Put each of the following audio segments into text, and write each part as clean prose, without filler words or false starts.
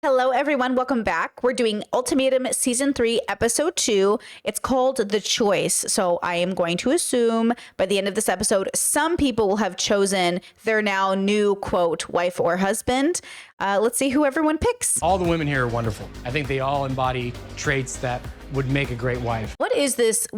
Hello, everyone. Welcome back. We're doing Ultimatum Season 3, Episode 2. It's called The Choice. So I am going to assume by the end of this episode, some people will have chosen their now new, quote, wife or husband. Let's see who everyone picks. All the women here are wonderful. I think they all embody traits that would make a great wife. What is this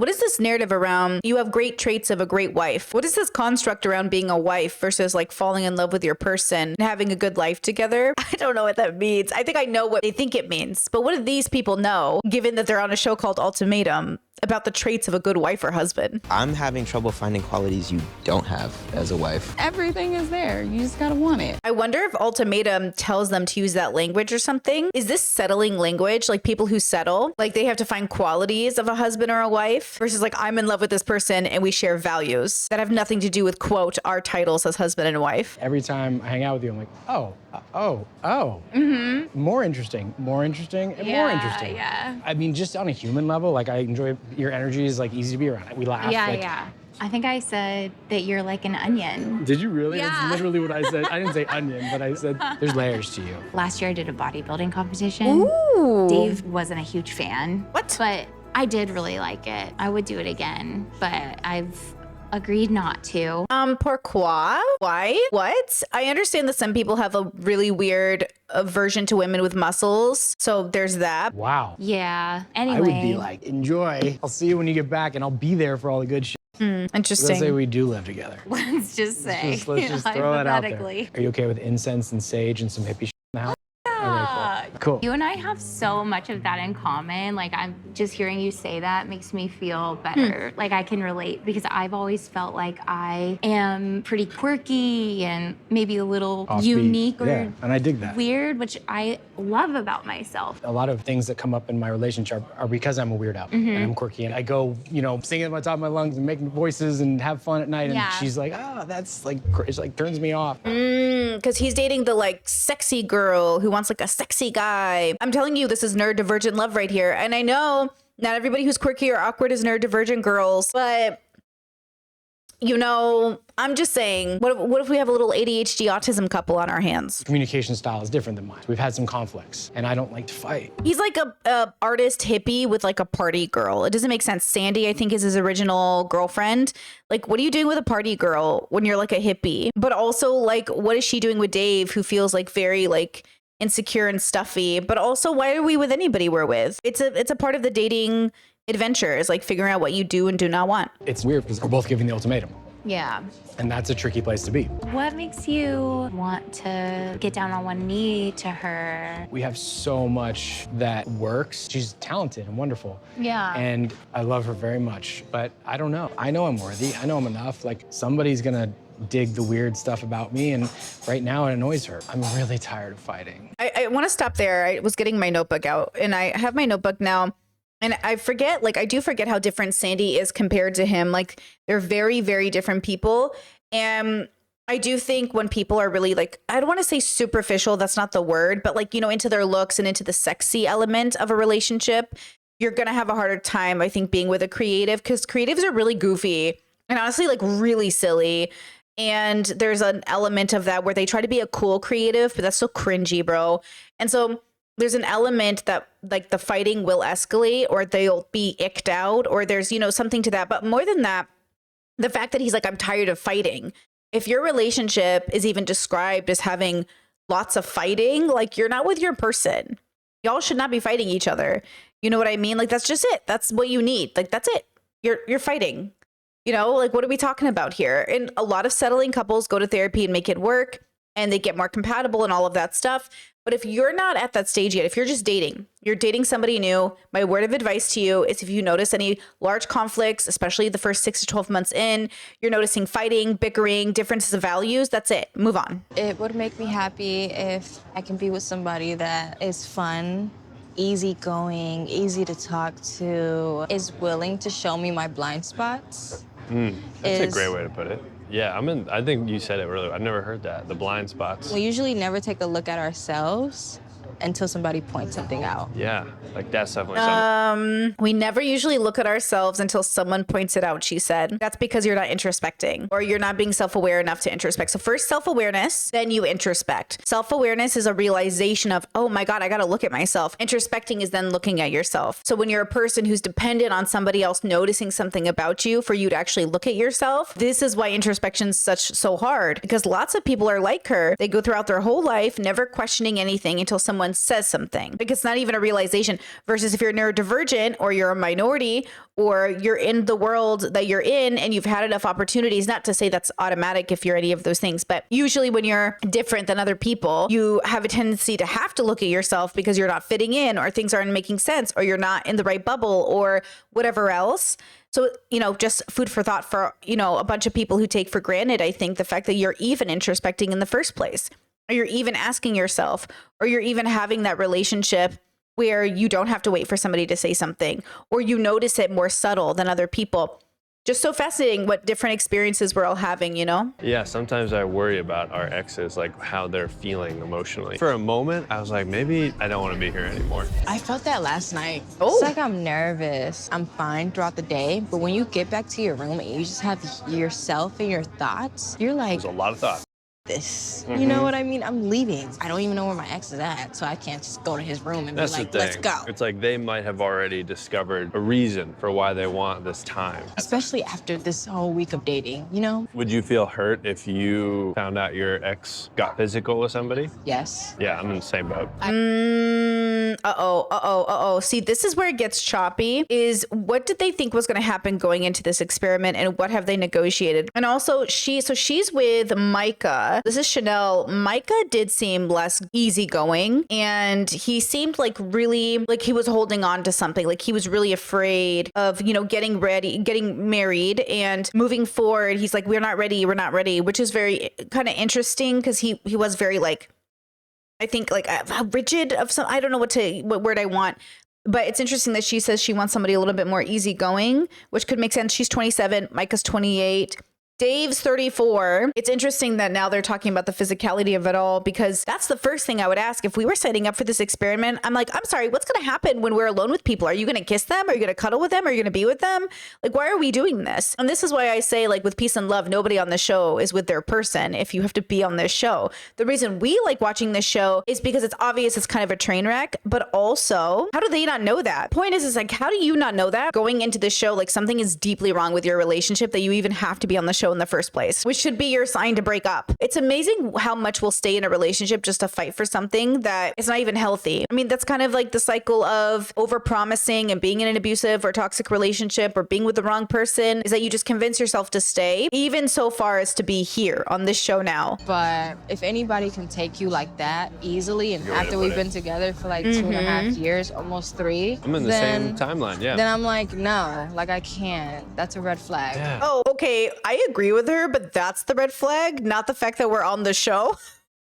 narrative around you have great traits of a great wife? What is this construct around being a wife versus like falling in love with your person and having a good life together? I don't know what that means. I think I know what they think it means, but what do these people know, given that they're on a show called Ultimatum, about the traits of a good wife or husband? I'm having trouble finding qualities you don't have as a wife. Everything is there. You just gotta want it. I wonder if Ultimatum tells them to use that language or something. Is this settling language? Like people who settle, like they have to find qualities of a husband or a wife versus like I'm in love with this person and we share values that have nothing to do with, quote, our titles as husband and wife. Every time I hang out with you, I'm like, more interesting, and more interesting. Yeah. I mean, just on a human level, like I enjoy your energy is like easy to be around. We laugh. Yeah. I think I said that you're like an onion. Did you really? Yeah. That's literally what I said. I didn't say onion, but I said there's layers to you. Last year I did a bodybuilding competition. Ooh. Dave wasn't a huge fan. What? But I did really like it. I would do it again, but I've agreed not to. Pourquoi? Why? What? I understand that some people have a really weird aversion to women with muscles. So there's that. Wow. Yeah. Anyway. I would be like, enjoy. I'll see you when you get back, and I'll be there for all the good shit. Interesting. Let's say we do live together. Let's just say. Let's just throw that out there. hypothetically. Are you okay with incense and sage and some hippie shit in the house? Okay, cool. You and I have so much of that in common. Like, I'm just hearing you say that makes me feel better. Like, I can relate because I've always felt like I am pretty quirky and maybe a little Offbeat. unique or Yeah, and I dig that. weird, which I love about myself. A lot of things that come up in my relationship are because I'm a weirdo and I'm quirky. And I go, singing at the top of my lungs and making voices and have fun at night. Yeah. And she's like, that's like, it's like turns me off. Because he's dating the like sexy girl who wants like a sexy guy. I'm telling you, this is neurodivergent love right here. And I know not everybody who's quirky or awkward is neurodivergent girls, but I'm just saying, what if we have a little ADHD autism couple on our hands? Communication style is different than mine. We've had some conflicts and I don't like to fight. He's like a artist hippie with like a party girl. It doesn't make sense. Sandy, I think, is his original girlfriend. Like, what are you doing with a party girl when you're like a hippie? But also, like, what is she doing with Dave, who feels like very like insecure and stuffy? But also, why are we with anybody we're with? It's a part of the dating adventure, is like figuring out what you do and do not want. It's weird because we're both giving the ultimatum. Yeah. And that's a tricky place to be. What makes you want to get down on one knee to her? We have so much that works. She's talented and wonderful. Yeah. And I love her very much, but I don't know. I know I'm worthy. I know I'm enough. Like somebody's gonna dig the weird stuff about me, and right now it annoys her. I'm really tired of fighting. I want to stop there. I was getting my notebook out, and I have my notebook now. And I do forget how different Sandy is compared to him. Like, they're very, very different people. And I do think when people are really like, I don't want to say superficial, that's not the word, but like, into their looks and into the sexy element of a relationship, you're going to have a harder time, I think, being with a creative, because creatives are really goofy and honestly, like really silly. And there's an element of that where they try to be a cool creative, but that's so cringy, bro. And so there's an element that like the fighting will escalate or they'll be icked out or there's, something to that. But more than that, the fact that he's like, I'm tired of fighting. If your relationship is even described as having lots of fighting, like you're not with your person. Y'all should not be fighting each other. You know what I mean? Like, that's just it. That's what you need. Like, that's it. You're fighting. Like, what are we talking about here? And a lot of settling couples go to therapy and make it work and they get more compatible and all of that stuff. But if you're not at that stage yet, if you're just you're dating somebody new, my word of advice to you is if you notice any large conflicts, especially the first 6 to 12 months in, you're noticing fighting, bickering, differences of values, that's it. Move on. It would make me happy if I can be with somebody that is fun, easygoing, easy to talk to, is willing to show me my blind spots. That's a great way to put it. Yeah, I think you said it earlier. I've never heard that, the blind spots. We usually never take a look at ourselves. until somebody points something out. Yeah, like that's definitely something. We never usually look at ourselves until someone points it out, she said. That's because you're not introspecting or you're not being self-aware enough to introspect. So first self-awareness, then you introspect. Self-awareness is a realization of, oh my God, I got to look at myself. Introspecting is then looking at yourself. So when you're a person who's dependent on somebody else noticing something about you for you to actually look at yourself, this is why introspection is so hard, because lots of people are like her. They go throughout their whole life never questioning anything until someone says something. Like it's not even a realization. Versus if you're neurodivergent or you're a minority or you're in the world that you're in and you've had enough opportunities, not to say that's automatic if you're any of those things, but usually when you're different than other people, you have a tendency to have to look at yourself because you're not fitting in or things aren't making sense or you're not in the right bubble or whatever else. So, just food for thought for, a bunch of people who take for granted, I think, the fact that you're even introspecting in the first place, or you're even asking yourself, or you're even having that relationship where you don't have to wait for somebody to say something, or you notice it more subtle than other people. Just so fascinating what different experiences we're all having, Yeah, sometimes I worry about our exes, like how they're feeling emotionally. For a moment, I was like, maybe I don't want to be here anymore. I felt that last night. Oh. It's like I'm nervous. I'm fine throughout the day, but when you get back to your room and you just have yourself and your thoughts, you're like, There's a lot of thought. this. You know what I mean? I'm leaving. I don't even know where my ex is at, so I can't just go to his room and That's be like, the thing. let's go. It's like they might have already discovered a reason for why they want this time. Especially after this whole week of dating, Would you feel hurt if you found out your ex got physical with somebody? Yes. Yeah, I'm in the same boat. See, this is where it gets choppy, is what did they think was going to happen going into this experiment and what have they negotiated? And also she's with Micah. This is Chanel. Micah did seem less easygoing and he seemed like really like he was holding on to something. Like he was really afraid of, getting ready, getting married and moving forward. He's like, we're not ready, which is very kind of interesting because he was very like, I think like rigid of some, I don't know what word I want. But it's interesting that she says she wants somebody a little bit more easygoing, which could make sense. She's 27, Micah's 28. Dave's 34. It's interesting that now they're talking about the physicality of it all, because that's the first thing I would ask if we were setting up for this experiment. I'm like, I'm sorry, what's going to happen when we're alone with people? Are you going to kiss them? Are you going to cuddle with them? Are you going to be with them? Like, why are we doing this? And this is why I say, like, with Peace and Love, nobody on the show is with their person if you have to be on this show. The reason we like watching this show is because it's obvious it's kind of a train wreck, but also, how do they not know that? Point is like, how do you not know that going into the show? Like, something is deeply wrong with your relationship that you even have to be on the show in the first place, which should be your sign to break up. It's amazing how much we'll stay in a relationship just to fight for something that is not even healthy. I mean, that's kind of like the cycle of over-promising and being in an abusive or toxic relationship or being with the wrong person, is that you just convince yourself to stay, even so far as to be here on this show now. But if anybody can take you like that easily, and Good way to after put we've it. been together for like 2.5 years, almost 3, I'm in the same timeline, yeah. Then I'm like, no, like I can't. That's a red flag. Yeah. Oh, okay. I agree with her, but that's the red flag, not the fact that we're on the show.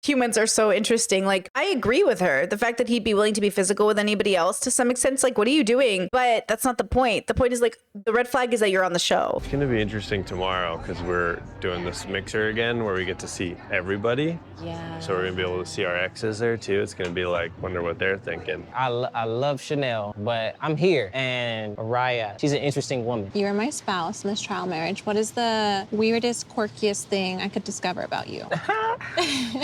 Humans are so interesting. Like, I agree with her. The fact that he'd be willing to be physical with anybody else to some extent, it's like, what are you doing? But that's not the point. The point is, like, the red flag is that you're on the show. It's gonna be interesting tomorrow because we're doing this mixer again where we get to see everybody. Yeah. So we're gonna be able to see our exes there too. It's gonna be like, wonder what they're thinking. I love Chanel, but I'm here. And Mariah, she's an interesting woman. You are my spouse in this trial marriage. What is the weirdest, quirkiest thing I could discover about you?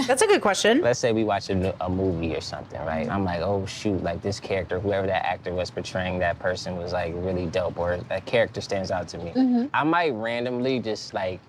That's a good question. Let's say we watch a movie or something, right? I'm like, oh shoot, like this character, whoever that actor was portraying that person was like really dope, or that character stands out to me. I might randomly just like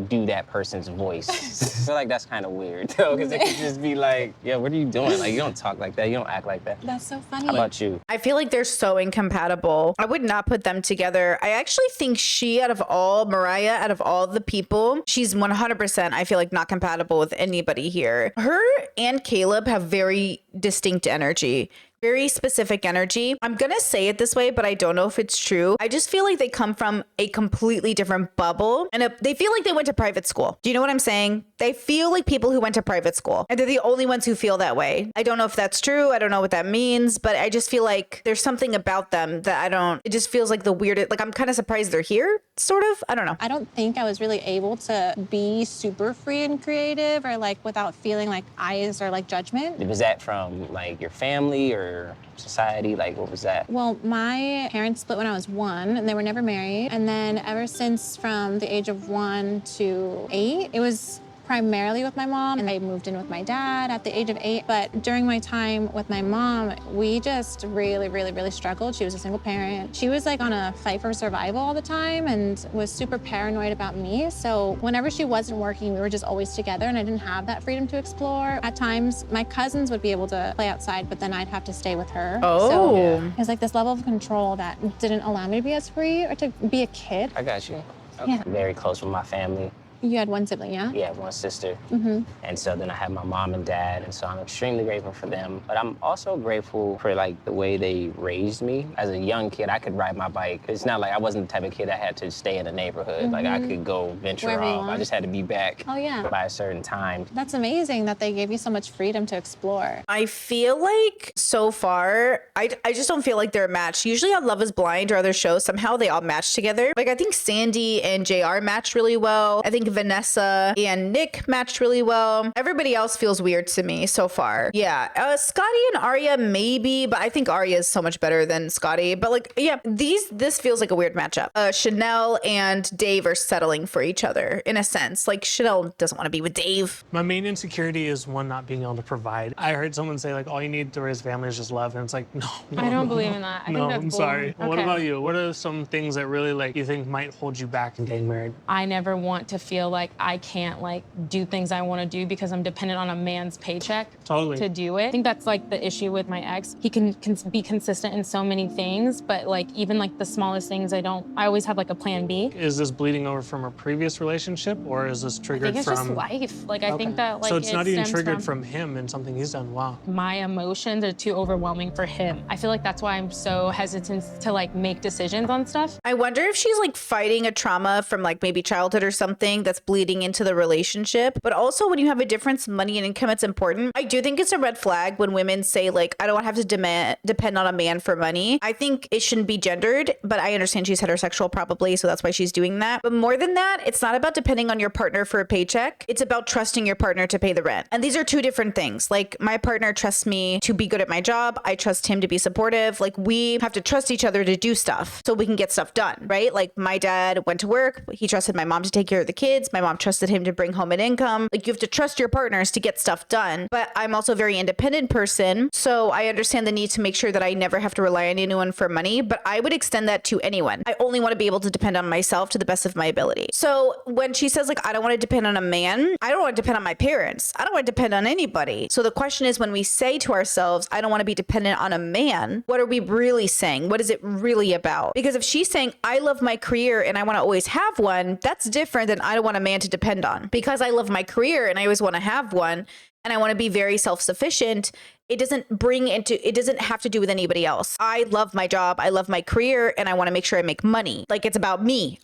do that person's voice. I feel like that's kind of weird, though, because it could just be like, yeah, what are you doing? Like, you don't talk like that, you don't act like that. That's so funny. How about you? I feel like they're so incompatible. I would not put them together. I actually think Mariah, out of all the people, she's 100%, I feel like, not compatible with anybody here. Her and Caleb have very distinct energy. Very specific energy. I'm gonna say it this way, but I don't know if it's true. I just feel like they come from a completely different bubble, and they feel like they went to private school. Do you know what I'm saying? They feel like people who went to private school, and they're the only ones who feel that way. I don't know if that's true. I don't know what that means, but I just feel like there's something about them that it just feels like the weirdest. Like, I'm kind of surprised they're here. sort of. I don't know. I don't think I was really able to be super free and creative or like without feeling like eyes or like judgment. Was that from like your family or society? Like, what was that? Well, my parents split when I was 1 and they were never married. And then ever since from the age of 1 to 8, it was primarily with my mom, and I moved in with my dad at the age of 8. But during my time with my mom, we just really struggled. She was a single parent. She was like on a fight for survival all the time and was super paranoid about me. So whenever she wasn't working, we were just always together, and I didn't have that freedom to explore. At times, my cousins would be able to play outside, but then I'd have to stay with her. Oh. So it was like this level of control that didn't allow me to be as free or to be a kid. I got you. Yeah. Very close with my family. You had 1 sibling, yeah? Yeah, 1 sister. Mm-hmm. And so then I have my mom and dad, and so I'm extremely grateful for them. But I'm also grateful for like the way they raised me. As a young kid, I could ride my bike. It's not like I wasn't the type of kid that had to stay in the neighborhood. Like I could go venture Wherever you off. I want. just had to be back Oh, yeah. by a certain time. That's amazing that they gave you so much freedom to explore. I feel like so far, I just don't feel like they're a match. Usually on Love is Blind or other shows, somehow they all match together. Like I think Sandy and JR matched really well. I think Vanessa and Nick matched really well. Everybody else feels weird to me so far. Yeah, Scotty and Arya maybe, but I think Arya is so much better than Scotty. But like, yeah, this feels like a weird matchup. Chanel and Dave are settling for each other in a sense. Like Chanel doesn't want to be with Dave. My main insecurity is one, not being able to provide. I heard someone say like all you need to raise family is just love, and it's like no. I don't believe in that. I No, think that's I'm bull. sorry. What Okay. about you? What are some things that really like you think might hold you back in getting married? I never want to feel like I can't like do things I want to do because I'm dependent on a man's paycheck Totally. to do it. I think that's like the issue with my ex. He can be consistent in so many things, but like even like the smallest things, I always have like a plan B. Is this bleeding over from a previous relationship, or is this I triggered think it's from? just life. Like I Okay. think that like so it's it not even stems triggered from him and something he's done. Wow. my emotions are too overwhelming for him. I feel like that's why I'm so hesitant to like make decisions on stuff. I wonder if she's like fighting a trauma from like maybe childhood or something that's bleeding into the relationship. But also when you have a difference in money and income, it's important. I do think it's a red flag when women say like, I don't have to depend on a man for money. I think it shouldn't be gendered, but I understand she's heterosexual probably, so that's why she's doing that. But more than that, it's not about depending on your partner for a paycheck. It's about trusting your partner to pay the rent. And these are two different things. Like my partner trusts me to be good at my job. I trust him to be supportive. Like we have to trust each other to do stuff so we can get stuff done, right? Like my dad went to work. He trusted my mom to take care of the kids. My mom trusted him to bring home an income. Like you have to trust your partners to get stuff done. But I'm also a very independent person. So I understand the need to make sure that I never have to rely on anyone for money, but I would extend that to anyone. I only want to be able to depend on myself to the best of my ability. So when she says like, I don't want to depend on a man, I don't want to depend on my parents. I don't want to depend on anybody. So the question is when we say to ourselves, I don't want to be dependent on a man, what are we really saying? What is it really about? Because if she's saying, I love my career and I want to always have one, that's different than I don't want a man to depend on. Because I love my career and I always want to have one and I want to be very self-sufficient, it doesn't have to do with anybody else. I love my job. I love my career and I want to make sure I make money. Like it's about me.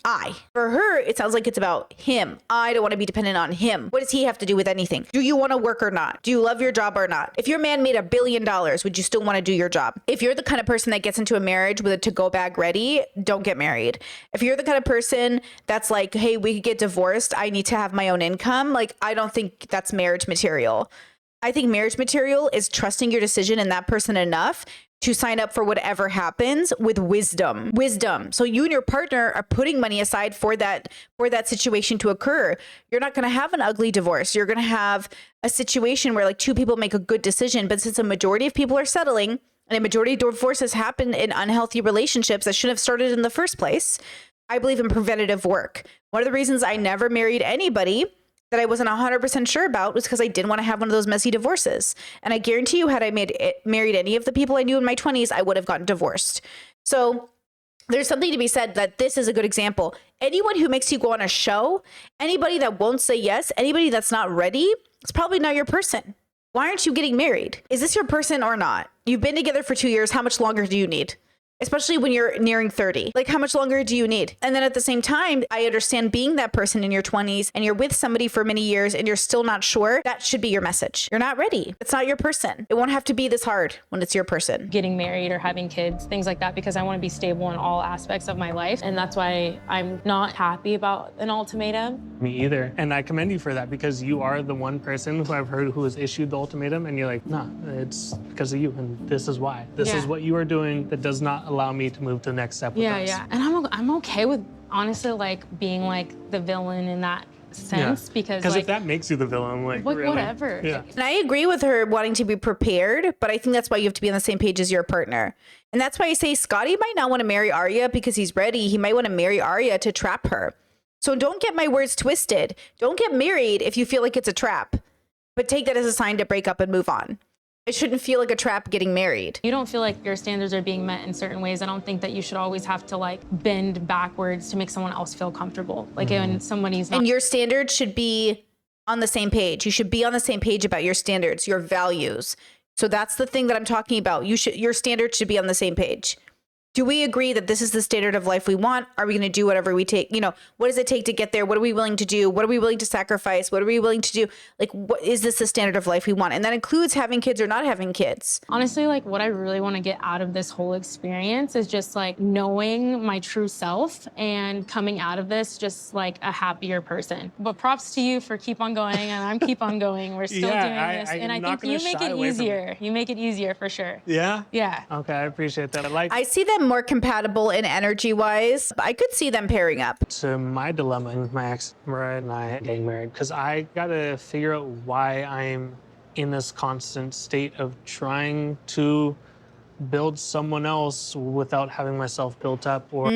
For her, it sounds like it's about him. I don't want to be dependent on him. What does he have to do with anything? Do you want to work or not? Do you love your job or not? If your man made $1 billion, would you still want to do your job? If you're the kind of person that gets into a marriage with a to-go bag ready, don't get married. If you're the kind of person that's like, hey, we could get divorced, I need to have my own income, like I don't think that's marriage material. I think marriage material is trusting your decision in that person enough to sign up for whatever happens with wisdom. So you and your partner are putting money aside for that situation to occur. You're not going to have an ugly divorce. You're going to have a situation where like two people make a good decision, but since a majority of people are settling and a majority of divorces happen in unhealthy relationships that shouldn't have started in the first place, I believe in preventative work. One of the reasons I never married anybody that I wasn't 100% sure about was because I didn't want to have one of those messy divorces. And I guarantee you, had I married any of the people I knew in my 20s, I would have gotten divorced. So there's something to be said that this is a good example. Anyone who makes you go on a show, anybody that won't say yes, anybody that's not ready, it's probably not your person. Why aren't you getting married? Is this your person or not? You've been together for 2 years. How much longer do you need? especially when you're nearing 30. Like, how much longer do you need? And then at the same time, I understand being that person in your 20s and you're with somebody for many years and you're still not sure. That should be your message. You're not ready. It's not your person. It won't have to be this hard when it's your person. Getting married or having kids, things like that, because I want to be stable in all aspects of my life. And that's why I'm not happy about an ultimatum. Me either. And I commend you for that because you are the one person who I've heard who has issued the ultimatum and you're like, nah, it's because of you and this is why. This is what you are doing that does not allow me to move to the next step with us. Yeah. And I'm okay with honestly like being like the villain in that sense because like, if that makes you the villain, like really, whatever. Yeah. And I agree with her wanting to be prepared, but I think that's why you have to be on the same page as your partner. And that's why I say Scotty might not want to marry Arya because he's ready. He might want to marry Arya to trap her. So don't get my words twisted. Don't get married if you feel like it's a trap, but take that as a sign to break up and move on. It shouldn't feel like a trap getting married. You don't feel like your standards are being met in certain ways. I don't think that you should always have to like bend backwards to make someone else feel comfortable. Like when somebody's not. And your standards should be on the same page. You should be on the same page about your standards, your values. So that's the thing that I'm talking about. Your standards should be on the same page. Do we agree that this is the standard of life we want? Are we going to do whatever we take? You know, what does it take to get there? What are we willing to do? What are we willing to sacrifice? What are we willing to do? Like, what is this the standard of life we want? And that includes having kids or not having kids. Honestly, like what I really want to get out of this whole experience is just like knowing my true self and coming out of this just like a happier person. But props to you for keep on going and I'm keep on going. We're still doing this. And I think you make it easier. You make it easier for sure. Yeah? Yeah. Okay, I appreciate that. I see them more compatible in energy wise. I could see them pairing up. To my dilemma and my ex, Mariah and I getting married, because I got to figure out why I'm in this constant state of trying to build someone else without having myself built up. Or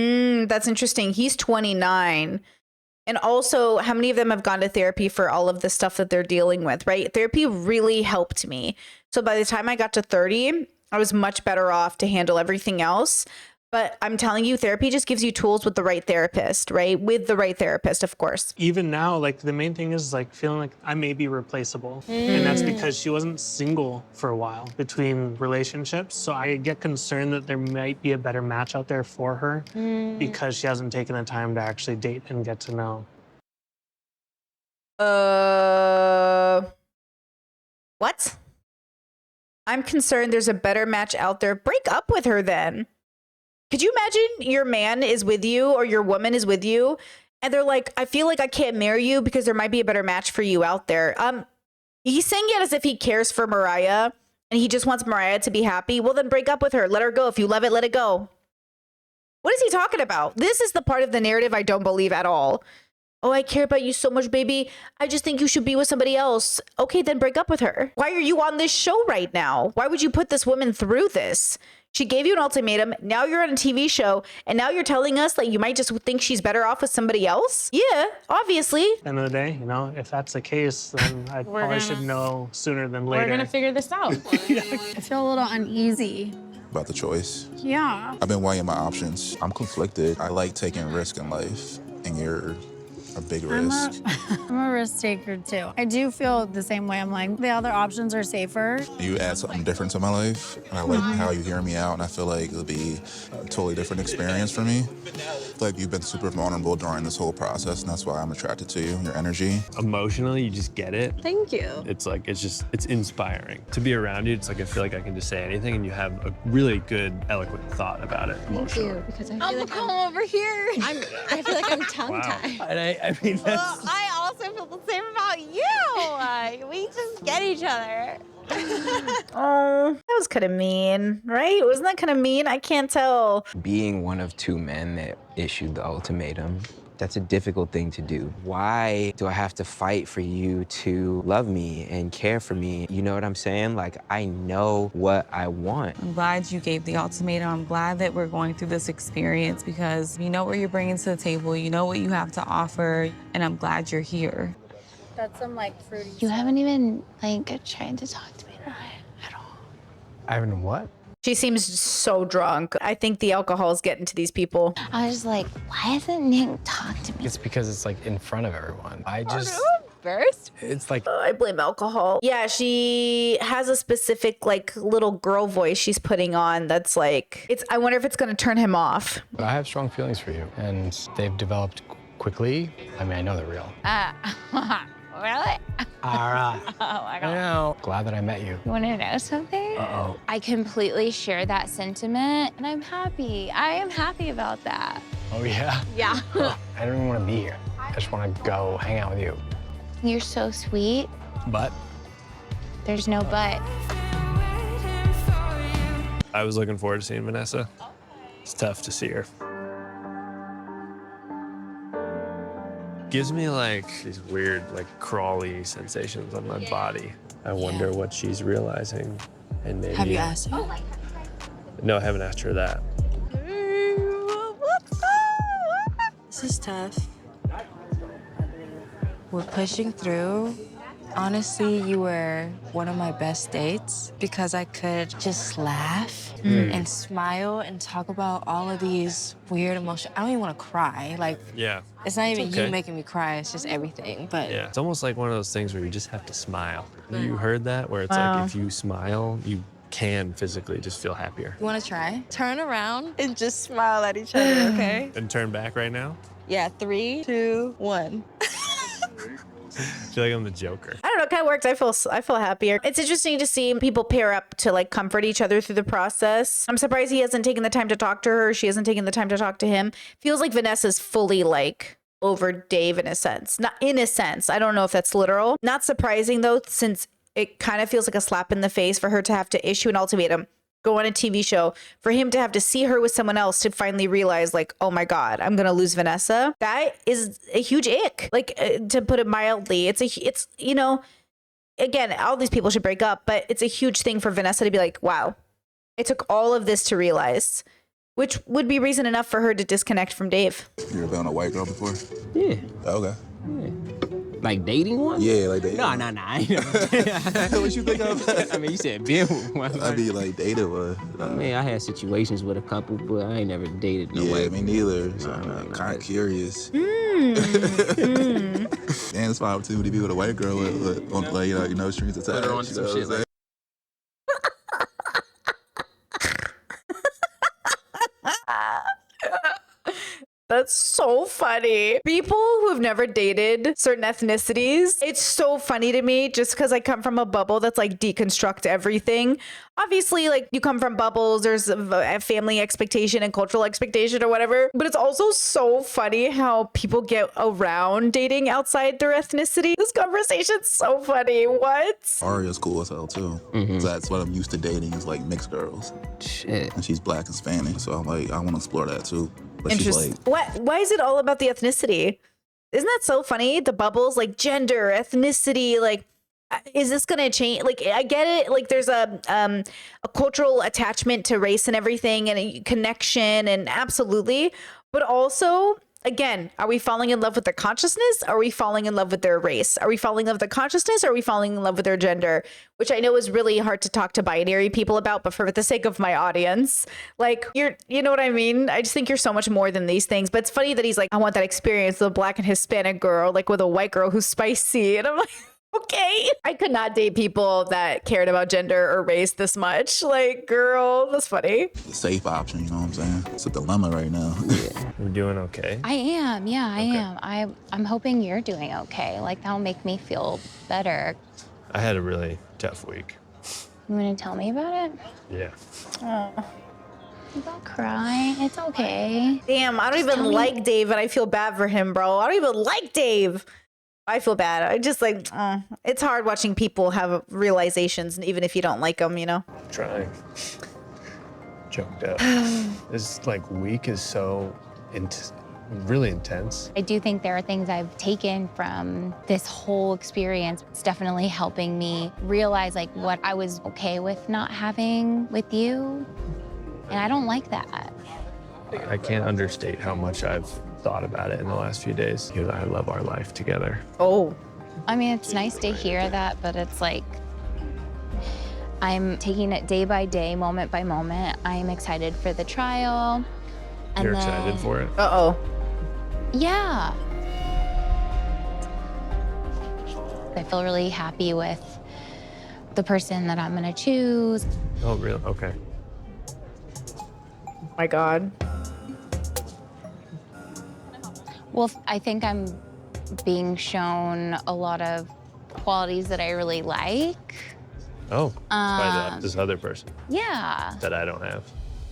That's interesting. He's 29. And also, how many of them have gone to therapy for all of the stuff that they're dealing with, right? Therapy really helped me. So by the time I got to 30, I was much better off to handle everything else. But I'm telling you, therapy just gives you tools with the right therapist, right? With the right therapist, of course. even now, like the main thing is like feeling like I may be replaceable. And that's because she wasn't single for a while between relationships. So I get concerned that there might be a better match out there for her because she hasn't taken the time to actually date and get to know. What? I'm concerned there's a better match out there. Break up with her then. Could you imagine your man is with you or your woman is with you and they're like, I feel like I can't marry you because there might be a better match for you out there. He's saying it as if he cares for Mariah and he just wants Mariah to be happy. Well, then break up with her. Let her go. If you love it, let it go. What is he talking about? This is the part of the narrative I don't believe at all. Oh, I care about you so much, baby. I just think you should be with somebody else. Okay, then break up with her. Why are you on this show right now? Why would you put this woman through this? She gave you an ultimatum. Now you're on a TV show. And now you're telling us that you might just think she's better off with somebody else? Yeah, obviously. At the end of the day, you know, if that's the case, then I probably should know sooner than later. We're going to figure this out. I feel a little uneasy. About the choice. Yeah. I've been weighing my options. I'm conflicted. I like taking risk in life, and you're a big risk. I'm a risk taker too. I do feel the same way. I'm like, the other options are safer. You add something different to my life, and I like how you hear me out, and I feel like it'll be a totally different experience for me. I feel like you've been super vulnerable during this whole process, and that's why I'm attracted to you, your energy. Emotionally, you just get it. Thank you. It's like, it's inspiring. To be around you, it's like I feel like I can just say anything and you have a really good, eloquent thought about it emotionally. Thank you, because I feel like I'm over here. I feel like I'm tongue-tied. Wow. And I mean, that's... Well, I also feel the same about you. We just get each other. Oh, that was kind of mean, right? Wasn't that kind of mean? I can't tell. Being one of two men that issued the ultimatum, that's a difficult thing to do. Why do I have to fight for you to love me and care for me? You know what I'm saying? Like, I know what I want. I'm glad you gave the ultimatum. I'm glad that we're going through this experience because you know what you're bringing to the table, you know what you have to offer, and I'm glad you're here. That's some like fruity. You haven't even like tried to talk to me at all. I haven't what? She seems so drunk. I think the alcohol is getting to these people. I was just like, why hasn't Nick talked to me? It's because it's like in front of everyone. I just first? It's like I blame alcohol. Yeah, she has a specific like little girl voice she's putting on that's like, I wonder if it's gonna turn him off. I have strong feelings for you, and they've developed quickly. I mean, I know they're real. Really? All right. Oh my I God. know. Glad that I met you. You want to know something? Uh-oh. I completely share that sentiment, and I'm happy. I am happy about that. Oh, yeah? Yeah. I don't even want to be here. I just want to go hang out with you. You're so sweet. But There's no but. I was looking forward to seeing Vanessa. It's tough to see her. Gives me like these weird, like crawly sensations on my body. I wonder what she's realizing, and maybe. Have you asked her? No, I haven't asked her that. This is tough. We're pushing through. Honestly, you were one of my best dates because I could just laugh and smile and talk about all of these weird emotions. I don't even want to cry. Like, Yeah. it's not even okay. you making me cry, it's just everything. But Yeah, it's almost like one of those things where you just have to smile. You heard that? Where it's Wow. like if you smile, you can physically just feel happier. you want to try? Turn around and just smile at each other, okay? And turn back right now. Yeah, 3, 2, 1. I feel like I'm the Joker. I don't know, it kind of works. I feel happier. It's interesting to see people pair up to like comfort each other through the process. I'm surprised he hasn't taken the time to talk to her. She hasn't taken the time to talk to him. Feels like Vanessa's fully like over Dave in a sense. Not in a sense. I don't know if that's literal. Not surprising though, since it kind of feels like a slap in the face for her to have to issue an ultimatum, go on a TV show, for him to have to see her with someone else to finally realize like, oh my God, I'm going to lose Vanessa. That is a huge ick. Like to put it mildly, it's, you know, again, all these people should break up, but it's a huge thing for Vanessa to be like, wow, it took all of this to realize, which would be reason enough for her to disconnect from Dave. You ever been on a white girl before? Yeah. Okay. Like dating one? Yeah, like dating. No. I ain't never. What you think of? I mean, you said been with one. I'd be like dated one. I mean, I had situations with a couple, but I ain't never dated no Yeah, way. me neither. So I'm kind of curious. And it's my opportunity to be with a white girl on like, you know, strings attached. Put her on some shit like That's so funny. People who have never dated certain ethnicities, it's so funny to me just because I come from a bubble that's like deconstruct everything. Obviously, like you come from bubbles, there's a family expectation and cultural expectation or whatever. But it's also so funny how people get around dating outside their ethnicity. This conversation's so funny. What? Aria's cool as hell too. So that's what I'm used to dating is like mixed girls. shit. And she's black and Spanish, so I'm like, I want to explore that too. But she's Interesting. like, Why is it all about the ethnicity? Isn't that so funny? The bubbles, like gender, ethnicity, like is this gonna change? Like I get it. Like there's a cultural attachment to race and everything, and a connection, and absolutely. But also, again, are we falling in love with their consciousness? Are we falling in love with their race? Are we falling in love with their consciousness? Or are we falling in love with their gender? Which I know is really hard to talk to binary people about, but for the sake of my audience, like you know what I mean? I just think you're so much more than these things. But it's funny that he's like, I want that experience with a black and Hispanic girl, like with a white girl who's spicy. And I'm like, okay. I could not date people that cared about gender or race this much. Like, girl, that's funny. the safe option, you know what I'm saying? It's a dilemma right now. We're doing okay. I am, yeah, I am. I'm hoping you're doing okay. Like that'll make me feel better. I had a really tough week. You want to tell me about it? Yeah. Oh. Don't cry. It's okay. Damn, I don't even like Dave, and I feel bad for him, bro. I don't even like Dave. I feel bad. I just like, it's hard watching people have realizations, even if you don't like them, you know? Trying. Choked up. This like week is so really intense. I do think there are things I've taken from this whole experience. It's definitely helping me realize like what I was okay with not having with you. And I don't like that. I can't understate how much I've thought about it in the last few days. You and I love our life together. Oh. I mean, it's nice to hear that, but it's like, I'm taking it day by day, moment by moment. I'm excited for the trial. And You're then, excited for it? Uh-oh. Yeah. I feel really happy with the person that I'm gonna choose. Oh, really? Okay. My God. Well, I think I'm being shown a lot of qualities that I really like. Oh, by this other person Yeah. that I don't have.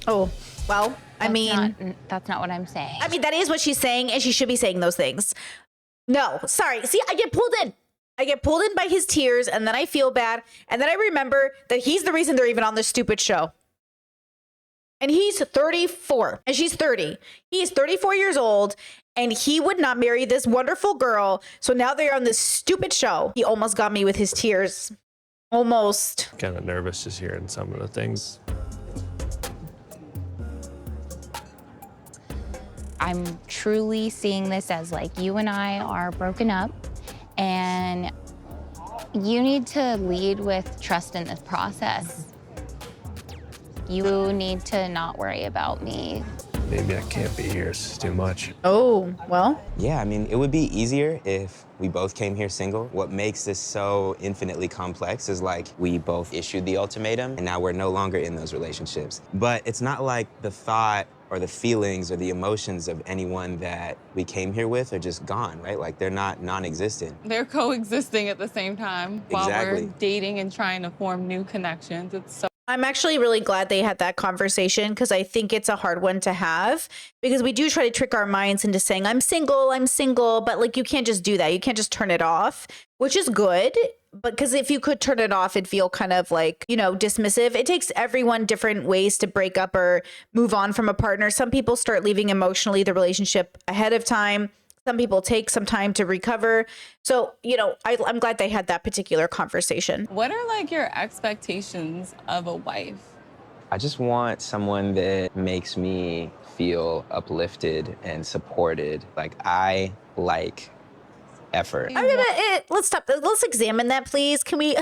Oh, well, That's not what I'm saying. I mean, that is what she's saying, and she should be saying those things. No, sorry. See, I get pulled in. I get pulled in by his tears, and then I feel bad. And then I remember that he's the reason they're even on this stupid show. And he's 34, and she's 30. He's 34 years old, and he would not marry this wonderful girl. So now they're on this stupid show. He almost got me with his tears. Almost. Kind of nervous just hearing some of the things. I'm truly seeing this as like you and I are broken up, and you need to lead with trust in this process. You need to not worry about me. Maybe I can't be here. It's too much. Oh, well. Yeah, I mean, it would be easier if we both came here single. What makes this so infinitely complex is like we both issued the ultimatum and now we're no longer in those relationships. But it's not like the thought or the feelings or the emotions of anyone that we came here with are just gone, right? Like they're not non-existent. They're coexisting at the same time while Exactly. we're dating and trying to form new connections. It's so I'm actually really glad they had that conversation because I think it's a hard one to have because we do try to trick our minds into saying, I'm single, but like you can't just do that. You can't just turn it off, which is good. But because if you could turn it off, it'd feel kind of like, you know, dismissive. It takes everyone different ways to break up or move on from a partner. Some people start leaving emotionally the relationship ahead of time. Some people take some time to recover. So, you know, I'm glad they had that particular conversation. What are like your expectations of a wife? I just want someone that makes me feel uplifted and supported. Like I like effort. Let's stop. Let's examine that, please. Can we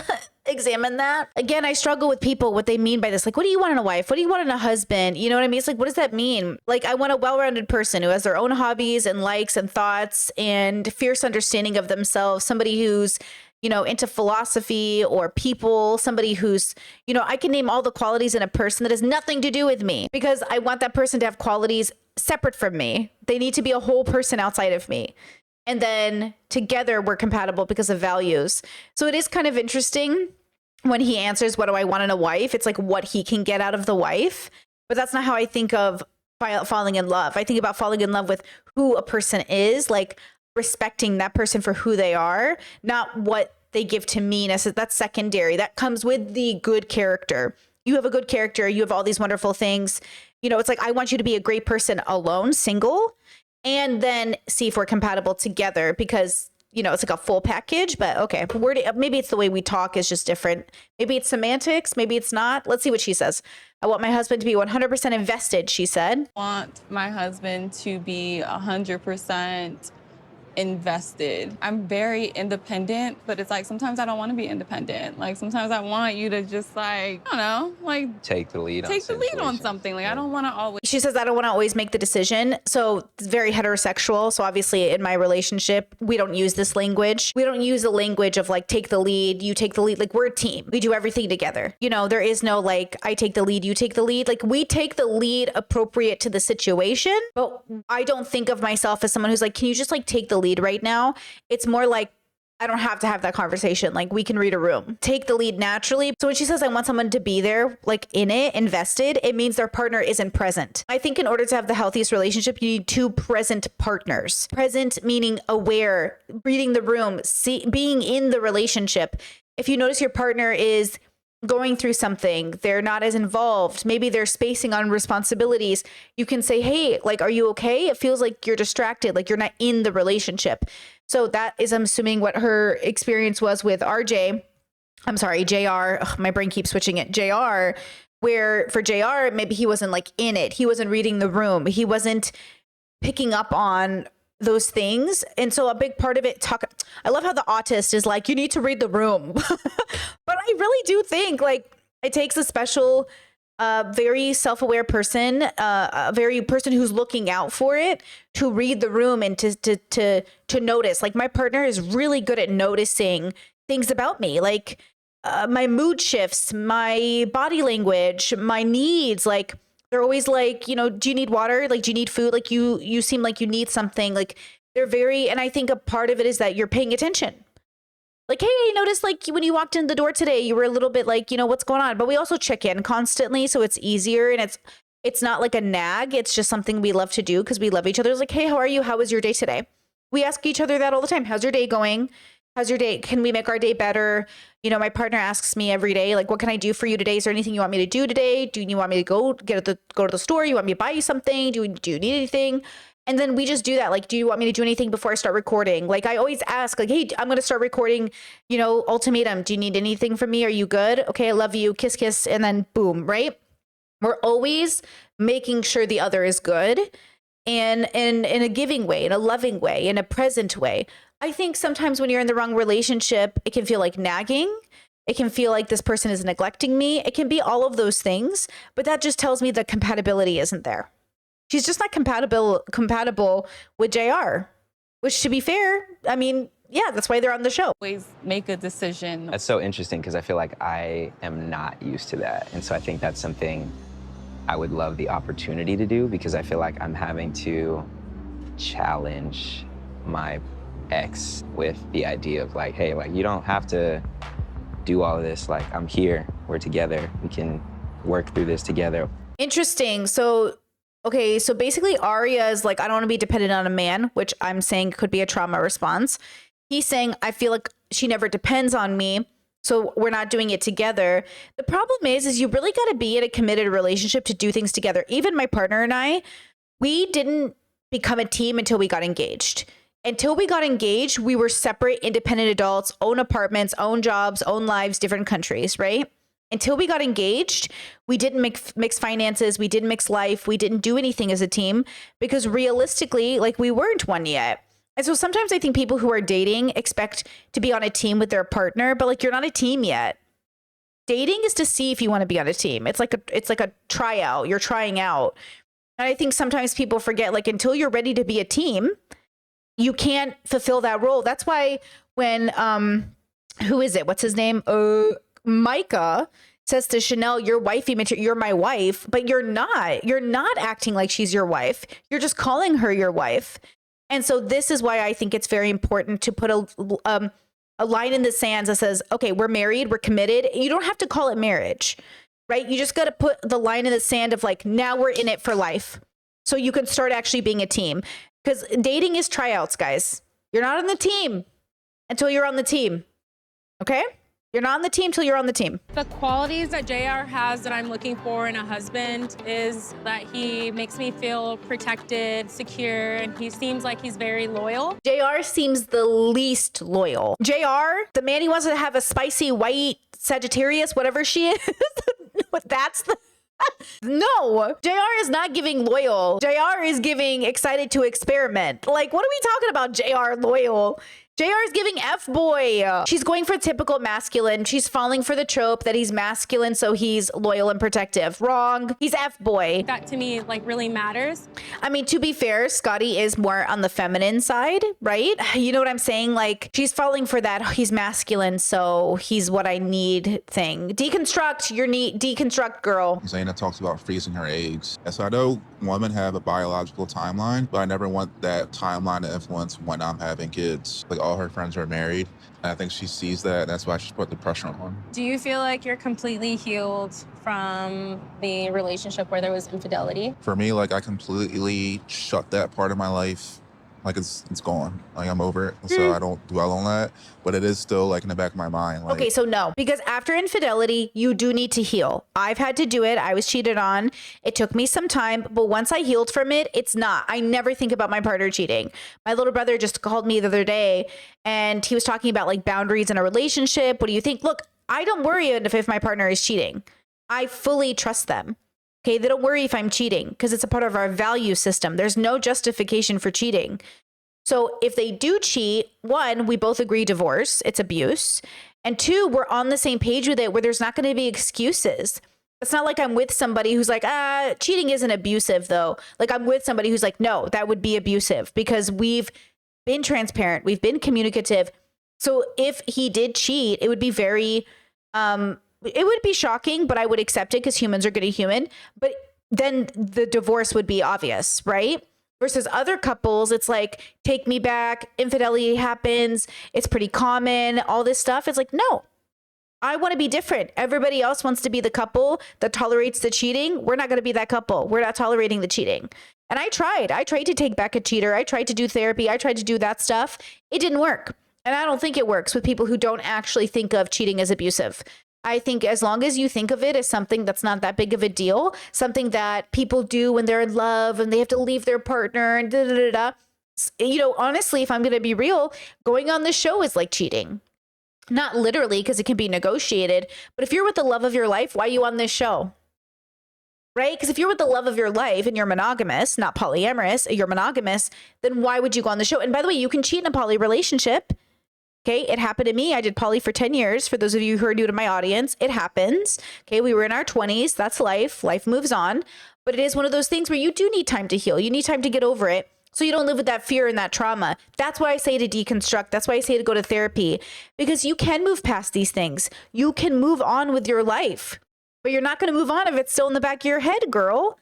examine that? Again, I struggle with people, what they mean by this. Like, what do you want in a wife? What do you want in a husband? You know what I mean? It's like, what does that mean? Like, I want a well-rounded person who has their own hobbies and likes and thoughts and fierce understanding of themselves. Somebody who's, you know, into philosophy or people, somebody who's, you know, I can name all the qualities in a person that has nothing to do with me because I want that person to have qualities separate from me. They need to be a whole person outside of me. And then together we're compatible because of values. So it is kind of interesting when he answers, what do I want in a wife? It's like what he can get out of the wife. But that's not how I think of falling in love. I think about falling in love with who a person is, like respecting that person for who they are, not what they give to me. That's secondary. That comes with the good character. You have a good character. You have all these wonderful things. You know, it's like, I want you to be a great person alone, single, and then see if we're compatible together because, you know, it's like a full package. But okay, maybe it's the way we talk is just different. Maybe it's semantics. Maybe it's not. Let's see what she says. I want my husband to be 100% invested, she said. I want my husband to be 100% invested. I'm very independent, but it's like sometimes I don't want to be independent. Like sometimes I want you to just like, I don't know, like take the lead on something. Like I don't want to always. She says, I don't want to always make the decision. So it's very heterosexual. So obviously in my relationship, we don't use this language. We don't use the language of like, take the lead, you take the lead. Like we're a team. We do everything together. You know, there is no like, I take the lead, you take the lead. Like we take the lead appropriate to the situation. But I don't think of myself as someone who's like, can you just like take the lead right now? It's more like, I don't have to have that conversation. Like we can read a room, take the lead naturally. So when she says, I want someone to be there, like in it, invested, it means their partner isn't present. I think in order to have the healthiest relationship, you need two present partners. Present meaning aware, reading the room, being in the relationship. If you notice your partner is going through something, they're not as involved, maybe they're spacing on responsibilities, you can say, hey, like, are you okay? It feels like you're distracted, like you're not in the relationship. So that is, I'm assuming, what her experience was with JR. Ugh, my brain keeps switching it. JR, where for JR, maybe he wasn't like in it. He wasn't reading the room. He wasn't picking up on those things. And so a big part of it, I love how the autist is like, you need to read the room. But I really do think like it takes a special a very self-aware person, a very person who's looking out for it, to read the room and to notice. Like my partner is really good at noticing things about me, like my mood shifts, my body language, my needs. Like they're always like, you know, do you need water? Like, do you need food? Like you seem like you need something. Like they're very, and I think a part of it is that you're paying attention. Like, hey, I noticed like when you walked in the door today, you were a little bit like, you know, what's going on? But we also check in constantly. So it's easier, and it's not like a nag. It's just something we love to do because we love each other. It's like, hey, how are you? How was your day today? We ask each other that all the time. How's your day going? How's your day? Can we make our day better? You know, my partner asks me every day, like, what can I do for you today? Is there anything you want me to do today? Do you want me to go to the store? You want me to buy you something? Do you need anything? And then we just do that. Like, do you want me to do anything before I start recording? Like, I always ask, like, hey, I'm going to start recording, you know, Ultimatum. Do you need anything from me? Are you good? Okay, I love you. Kiss, kiss. And then boom, right? We're always making sure the other is good, and in a giving way, in a loving way, in a present way. I think sometimes when you're in the wrong relationship, it can feel like nagging. It can feel like this person is neglecting me. It can be all of those things, but that just tells me the compatibility isn't there. She's just not compatible with JR, which, to be fair, I mean, yeah, that's why they're on the show. Always make a decision. That's so interesting because I feel like I am not used to that. And so I think that's something I would love the opportunity to do, because I feel like I'm having to challenge my ex with the idea of like, hey, like, you don't have to do all of this. Like, I'm here, we're together, we can work through this together. Interesting. So, okay, so basically Arya is like, I don't want to be dependent on a man, which I'm saying could be a trauma response. He's saying, I feel like she never depends on me, so we're not doing it together. The problem is you really got to be in a committed relationship to do things together. Even my partner and I, we didn't become a team until we got engaged. Until we got engaged, we were separate, independent adults, own apartments, own jobs, own lives, different countries, right? Until we got engaged, we didn't mix finances. We didn't mix life. We didn't do anything as a team because realistically, like, we weren't one yet. And so sometimes I think people who are dating expect to be on a team with their partner, but like, you're not a team yet. Dating is to see if you want to be on a team. It's like a tryout. You're trying out. And I think sometimes people forget, like, until you're ready to be a team, you can't fulfill that role. That's why when, who is it? What's his name? Micah says to Chanel, you're wifey material, you're my wife, but you're not acting like she's your wife. You're just calling her your wife. And so this is why I think it's very important to put a line in the sands that says, okay, we're married, we're committed. You don't have to call it marriage, right? You just got to put the line in the sand of like, now we're in it for life. So you can start actually being a team, because dating is tryouts, guys. You're not on the team until you're on the team. Okay? You're not on the team till you're on the team. The qualities that JR has that I'm looking for in a husband is that he makes me feel protected, secure, and he seems like he's very loyal. JR seems the least loyal. JR, the man he wants to have a spicy white Sagittarius, whatever she is. That's the... No, JR is not giving loyal. JR is giving excited to experiment. Like, what are we talking about, JR loyal? JR is giving F-boy. She's going for typical masculine. She's falling for the trope that he's masculine, so he's loyal and protective. Wrong. He's F-boy. That to me, like, really matters. I mean, to be fair, Scotty is more on the feminine side, right? You know what I'm saying? Like, she's falling for that he's masculine, so he's what I need thing. Deconstruct your need. Deconstruct, girl. Zaina talks about freezing her eggs. And so I know women have a biological timeline, but I never want that timeline to influence when I'm having kids. Like, all her friends are married, and I think she sees that, and that's why she's put the pressure on. Do you feel like you're completely healed from the relationship where there was infidelity? For me, like, I completely shut that part of my life. Like, it's gone. Like, I'm over it. So I don't dwell on that, but it is still like in the back of my mind. Like, okay, so no, because after infidelity, you do need to heal. I've had to do it. I was cheated on. It took me some time, but once I healed from it, it's not. I never think about my partner cheating. My little brother just called me the other day, and he was talking about like boundaries in a relationship. What do you think? Look, I don't worry if my partner is cheating. I fully trust them. Okay, they don't worry if I'm cheating because it's a part of our value system. There's no justification for cheating. So if they do cheat, one, we both agree divorce, it's abuse. And two, we're on the same page with it where there's not going to be excuses. It's not like I'm with somebody who's like, cheating isn't abusive though. Like I'm with somebody who's like, no, that would be abusive because we've been transparent. We've been communicative. So if he did cheat, it would be very, it would be shocking, but I would accept it because humans are good at human. But then the divorce would be obvious, right? Versus other couples, it's like, take me back, infidelity happens, it's pretty common, all this stuff. It's like, no, I want to be different. Everybody else wants to be the couple that tolerates the cheating. We're not going to be that couple. We're not tolerating the cheating. And I tried to take back a cheater. I tried to do therapy. I tried to do that stuff. It didn't work. And I don't think it works with people who don't actually think of cheating as abusive. I think as long as you think of it as something that's not that big of a deal, something that people do when they're in love and they have to leave their partner and da da da da. You know, honestly, if I'm going to be real, going on this show is like cheating. Not literally, because it can be negotiated. But if you're with the love of your life, why are you on this show? Right? Because if you're with the love of your life and you're monogamous, not polyamorous, you're monogamous, then why would you go on the show? And by the way, you can cheat in a poly relationship. Okay, it happened to me. I did poly for 10 years. For those of you who are new to my audience, it happens. Okay, we were in our 20s. That's life. Life moves on. But it is one of those things where you do need time to heal. You need time to get over it. So you don't live with that fear and that trauma. That's why I say to deconstruct. That's why I say to go to therapy, because you can move past these things. You can move on with your life, but you're not going to move on if it's still in the back of your head, girl.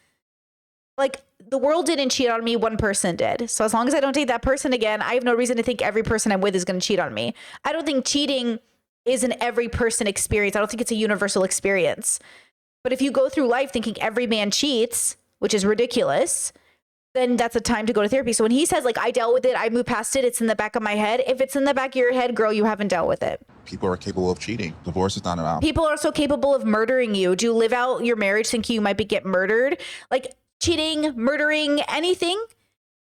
Like the world didn't cheat on me. One person did. So as long as I don't date that person again, I have no reason to think every person I'm with is going to cheat on me. I don't think cheating is an every person experience. I don't think it's a universal experience. But if you go through life thinking every man cheats, which is ridiculous, then that's a time to go to therapy. So when he says like, I dealt with it, I moved past it, it's in the back of my head. If it's in the back of your head, girl, you haven't dealt with it. People are capable of cheating. Divorce is not an option. People are so capable of murdering you. Do you live out your marriage thinking you might get murdered? Like cheating, murdering, anything?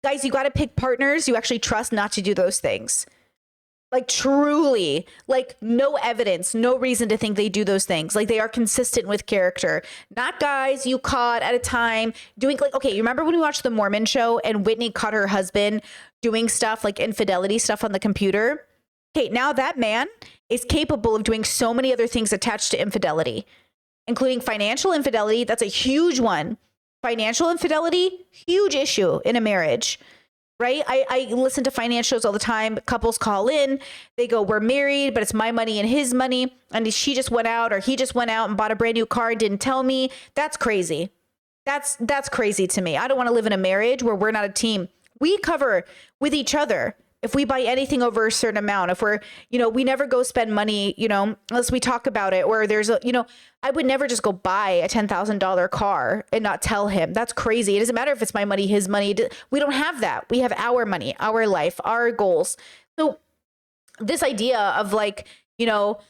Guys, you got to pick partners you actually trust not to do those things. Like truly, like no evidence, no reason to think they do those things. Like they are consistent with character. Not guys you caught at a time doing like, okay, you remember when we watched the Mormon show and Whitney caught her husband doing stuff like infidelity stuff on the computer? Okay, now that man is capable of doing so many other things attached to infidelity, including financial infidelity. That's a huge one. Financial infidelity, huge issue in a marriage. Right? I listen to finance shows all the time. Couples call in. They go, we're married, but it's my money and his money. And she just went out or he just went out and bought a brand new car and didn't tell me. That's crazy. That's crazy to me. I don't want to live in a marriage where we're not a team. We cover with each other. If we buy anything over a certain amount, if we're, we never go spend money, unless we talk about it, or there's I would never just go buy a $10,000 car and not tell him. That's crazy. It doesn't matter if it's my money, his money. We don't have that. We have our money, our life, our goals. So this idea of like, people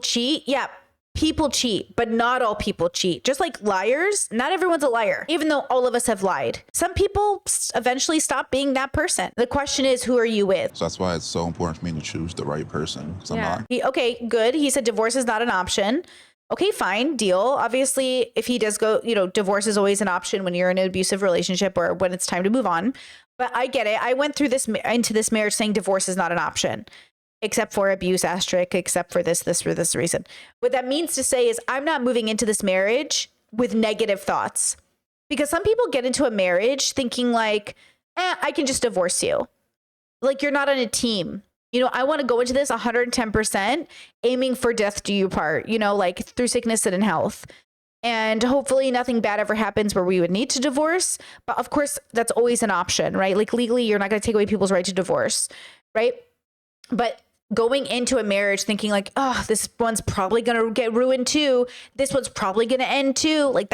cheat. Yeah. People cheat, but not all people cheat. Just like liars, not everyone's a liar, even though all of us have lied. Some people eventually stop being that person. The question is, who are you with? So that's why it's so important for me to choose the right person. I'm not. Okay, good. He said divorce is not an option. Okay, fine, deal. Obviously, if he does go, divorce is always an option when you're in an abusive relationship or when it's time to move on. But I get it. I went through into this marriage saying divorce is not an option. Except for abuse asterisk, except for this for this reason. What that means to say is I'm not moving into this marriage with negative thoughts. Because some people get into a marriage thinking like, I can just divorce you. Like you're not on a team. I want to go into this 110%, aiming for death do you part, like through sickness and in health. And hopefully nothing bad ever happens where we would need to divorce. But of course, that's always an option, right? Like legally, you're not going to take away people's right to divorce, right? But going into a marriage thinking like, oh, this one's probably going to get ruined too. This one's probably going to end too. Like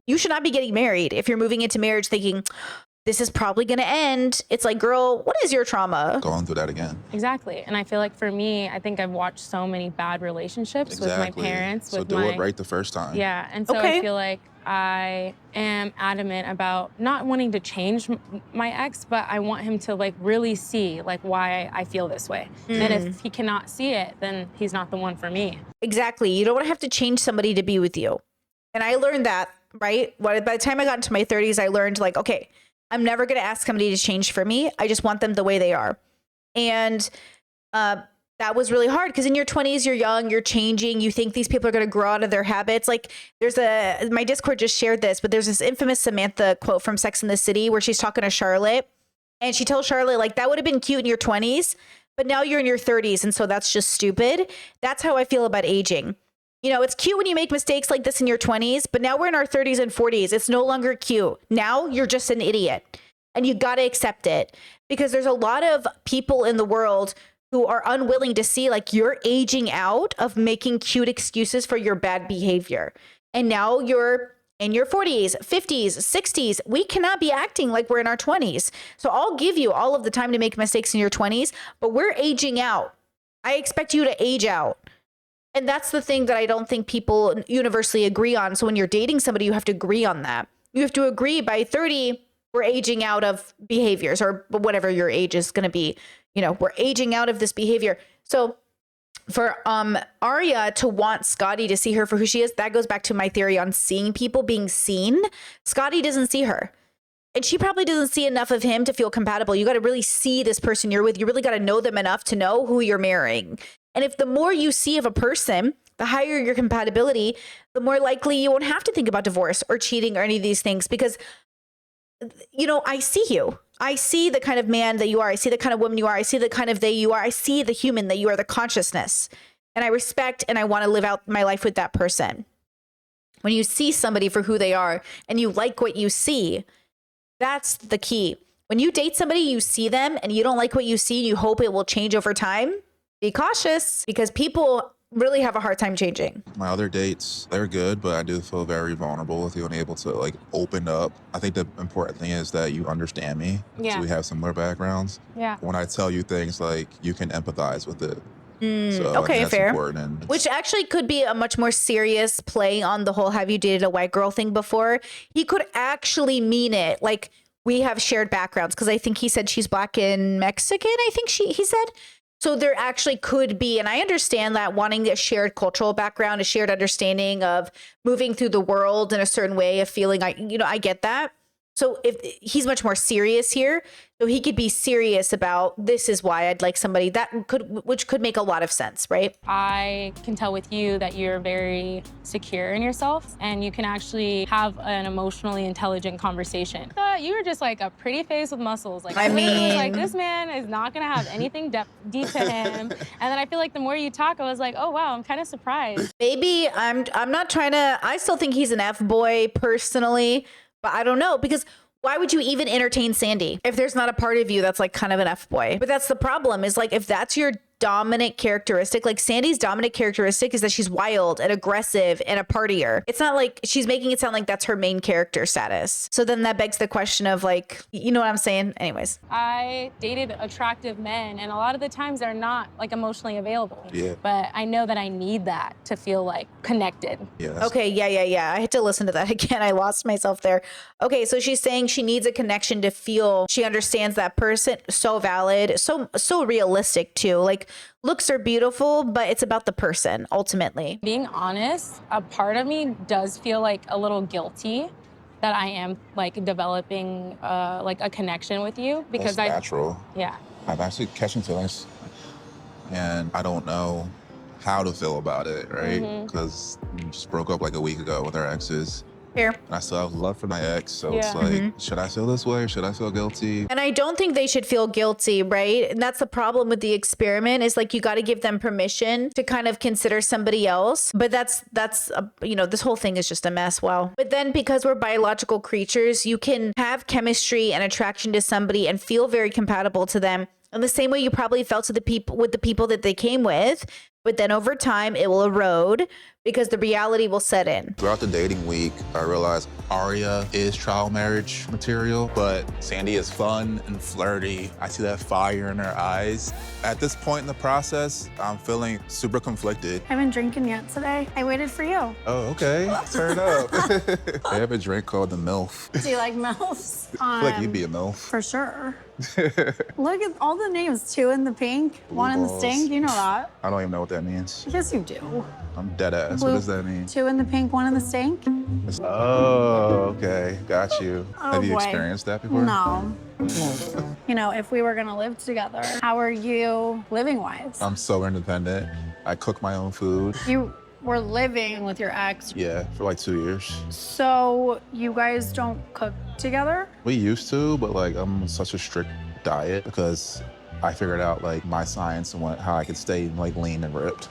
you should not be getting married if you're moving into marriage thinking this is probably going to end. It's like, girl, what is your trauma? Going through that again. Exactly. And I feel like for me, I think I've watched so many bad relationships with my parents. So do it right the first time. Yeah. And so I feel like I am adamant about not wanting to change my ex, but I want him to like really see like why I feel this way. And if he cannot see it, then he's not the one for me. Exactly. You don't want to have to change somebody to be with you. And I learned that, right? By the time I got into my 30s, I learned like, okay, I'm never going to ask somebody to change for me. I just want them the way they are. And that was really hard because in your 20s, you're young, you're changing, you think these people are going to grow out of their habits. Like my Discord just shared this, but there's this infamous Samantha quote from Sex and the City where she's talking to Charlotte and she tells Charlotte, like, that would have been cute in your 20s, but now you're in your 30s. And so that's just stupid. That's how I feel about aging. You know, it's cute when you make mistakes like this in your 20s, but now we're in our 30s and 40s. It's no longer cute. Now you're just an idiot and you got to accept it because there's a lot of people in the world who are unwilling to see like you're aging out of making cute excuses for your bad behavior. And now you're in your 40s, 50s, 60s. We cannot be acting like we're in our 20s. So I'll give you all of the time to make mistakes in your 20s, but we're aging out. I expect you to age out. And that's the thing that I don't think people universally agree on. So when you're dating somebody, you have to agree on that. You have to agree by 30, we're aging out of behaviors or whatever your age is going to be. You know, we're aging out of this behavior. So for Arya to want Scotty to see her for who she is, that goes back to my theory on seeing people being seen. Scotty doesn't see her. And she probably doesn't see enough of him to feel compatible. You got to really see this person you're with. You really got to know them enough to know who you're marrying. And if the more you see of a person, the higher your compatibility, the more likely you won't have to think about divorce or cheating or any of these things because, you know, I see you. I see the kind of man that you are. I see the kind of woman you are. I see the kind of they you are. I see the human that you are, the consciousness. And I respect and I want to live out my life with that person. When you see somebody for who they are and you like what you see, that's the key. When you date somebody, you see them and you don't like what you see, you hope it will change over time. Be cautious because people really have a hard time changing. My other dates, they're good, but I do feel very vulnerable with you and able to like open up. I think the important thing is that you understand me. Yeah. So we have similar backgrounds. Yeah. When I tell you things, like you can empathize with it. So I Okay, think that's fair. important. And Which actually could be a much more serious play on the whole have you dated a white girl thing before. He could actually mean it. Like we have shared backgrounds because I think he said she's Black and Mexican. I think he said. So there actually could be, and I understand that wanting a shared cultural background, a shared understanding of moving through the world in a certain way of feeling, I get that. So if he's much more serious here, so he could be serious about this is why I'd like somebody which could make a lot of sense, right? I can tell with you that you're very secure in yourself and you can actually have an emotionally intelligent conversation. You were just like a pretty face with muscles. Like I was like, this man is not gonna have anything deep to him. And then I feel like the more you talk, I was like, oh wow, I'm kind of surprised. Maybe I'm not trying to, I still think he's an F-boy personally, but I don't know because why would you even entertain Sandy if there's not a part of you that's like kind of an F-boy? But that's the problem is like if that's your dominant characteristic, like Sandy's dominant characteristic is that she's wild and aggressive and a partier. It's not like she's making it sound like that's her main character status. So then that begs the question of like, you know what I'm saying? Anyways. I dated attractive men and a lot of the times they're not like emotionally available. Yeah. But I know that I need that to feel like connected. Yeah. Okay, yeah. I had to listen to that again. I lost myself there. Okay, so she's saying she needs a connection to feel she understands that person. So valid, so realistic too. Like looks are beautiful, but it's about the person ultimately. Being honest, a part of me does feel like a little guilty that I am like developing like a connection with you because That's natural. Yeah. I'm actually catching feelings and I don't know how to feel about it, right? Because we just broke up like a week ago with our exes. Fair. And I still have love for my ex, so Yeah. it's like, should I feel this way or should I feel guilty? And I don't think they should feel guilty, right? And that's the problem with the experiment is like you got to give them permission to kind of consider somebody else. But that's this whole thing is just a mess. Wow. But then because we're biological creatures, you can have chemistry and attraction to somebody and feel very compatible to them in the same way you probably felt to the people that they came with. But then over time, it will erode because the reality will set in. Throughout the dating week, I realized Arya is trial marriage material, but Sandy is fun and flirty. I see that fire in her eyes. At this point in the process, I'm feeling super conflicted. I haven't drinking yet today. I waited for you. Oh, okay. Turn up. I have a drink called the MILF. Do you like MILFs? I feel like you'd be a MILF. For sure. Look at all the names. 2 in the pink, Blue 1 in the balls. stink. You know that. I don't even know what that means. Yes, you do. I'm dead ass. Blue- What does that mean? 2 in the pink, 1 in the stink? Oh, okay. Got you. Oh, Have you boy. experienced that before? No. You know, if we were gonna live together, how are you living wise? I'm so independent. I cook my own food. You were living with your ex, Yeah, for like 2 years. so you guys don't cook together? We used to, but like I'm on such a strict diet because I figured out like my science and how I could stay like lean and ripped.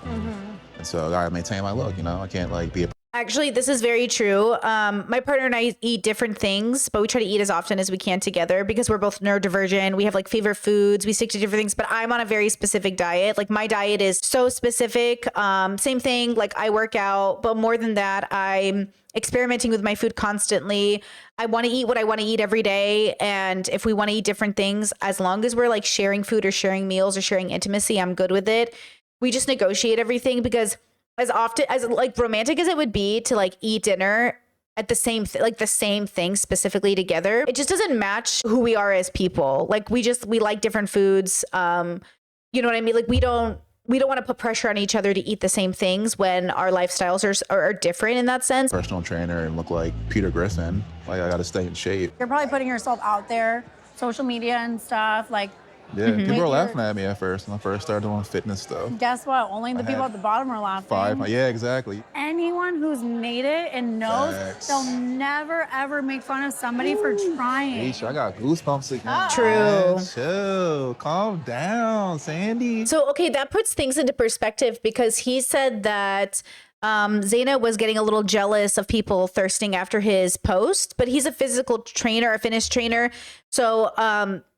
And so I gotta maintain my look, you know? I can't like be a Actually, this is very true. My partner and I eat different things, but we try to eat as often as we can together because we're both neurodivergent. We have like favorite foods. We stick to different things, but I'm on a very specific diet. Like my diet is so specific. Same thing, like I work out, but more than that, I'm experimenting with my food constantly. I want to eat what I want to eat every day. And if we want to eat different things, as long as we're like sharing food or sharing meals or sharing intimacy, I'm good with it. We just negotiate everything because as often as like romantic as it would be to like eat dinner at the same like the same thing specifically together, it just doesn't match who we are as people. Like we like different foods. You know what I mean? Like we don't want to put pressure on each other to eat the same things when our lifestyles are different in that sense. personal trainer and look like Peter Griffin. Like I gotta stay in shape. You're probably putting yourself out there, social media and stuff. Like, Yeah, people were laughing at me at first when I first started doing fitness stuff. guess what? Only the I people had at the bottom are laughing. 5, yeah, exactly. Anyone who's made it and knows Facts. they'll never ever make fun of somebody for trying. Yeesh, I got goosebumps again. True. Man, chill, calm down, Sandy. So, okay, that puts things into perspective because he said that Zaina was getting a little jealous of people thirsting after his post, but he's a physical trainer, a fitness trainer. So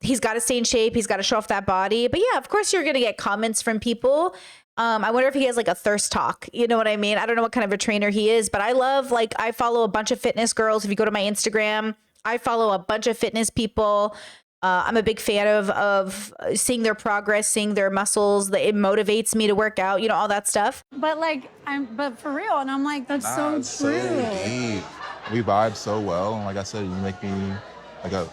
he's got to stay in shape. He's got to show off that body. But yeah, of course, you're going to get comments from people. I wonder if he has like a thirst talk. You know what I mean? I don't know what kind of a trainer he is, but I love, like, I follow a bunch of fitness girls. If you go to my Instagram, I follow a bunch of fitness people. I'm a big fan of seeing their progress, seeing their muscles. It motivates me to work out, you know, all that stuff. But like, but for real, and I'm like, that's Nah, it's so true. deep. We vibe so well, and like I said, you make me like a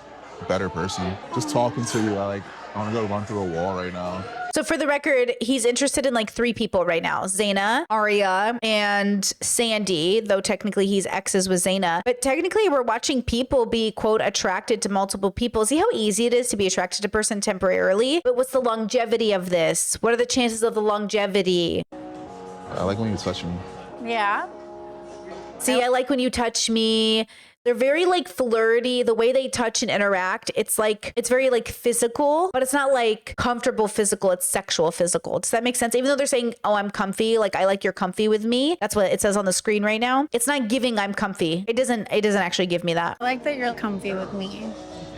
better person. Just talking to you, I want to go run through a wall right now. So for the record, he's interested in like 3 people right now: Zaina, Arya, and Sandy, though technically he's exes with Zaina. But technically we're watching people be, quote, attracted to multiple people. See how easy it is to be attracted to a person temporarily? But what's the longevity of this? What are the chances of the longevity? I like when you touch me. Yeah. See, I like when you touch me. They're very like flirty. The way they touch and interact, it's like, it's very like physical, but it's not like comfortable physical. It's sexual physical. Does that make sense? Even though they're saying, oh, I'm comfy, like I like you're comfy with me. That's what it says on the screen right now. It's not giving I'm comfy. It doesn't actually give me that. I like that you're comfy with me.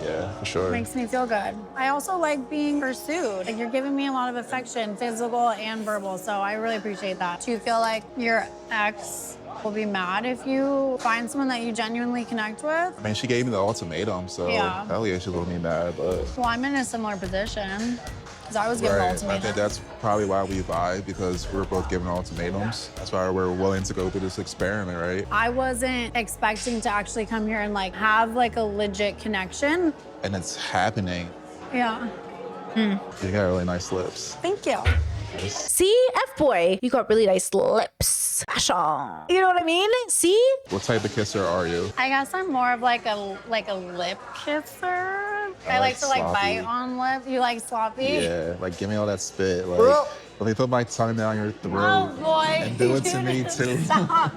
Yeah, for sure. Makes me feel good. I also like being pursued. Like, you're giving me a lot of affection, physical and verbal. So I really appreciate that. Do you feel like your ex will be mad if you find someone that you genuinely connect with? I mean, she gave me the ultimatum, so Yeah. hell yeah, she's gonna be mad, but. Well, I'm in a similar position because I was given an Right. I ultimatum. think that's probably why we vibe, because we're both given ultimatums. That's why we're willing to go through this experiment, right? I wasn't expecting to actually come here and like have like a legit connection. And it's happening. Yeah. You got really nice lips. Thank you. See, F-boy, you got really nice lips. Fashion. You know what I mean? See? What type of kisser are you? I guess I'm more of like a lip kisser. I like to like sloppy. bite on lip. You like sloppy? Yeah, like give me all that spit. Like, let me put my tongue down your throat. Oh boy. And do it to me too. Stop.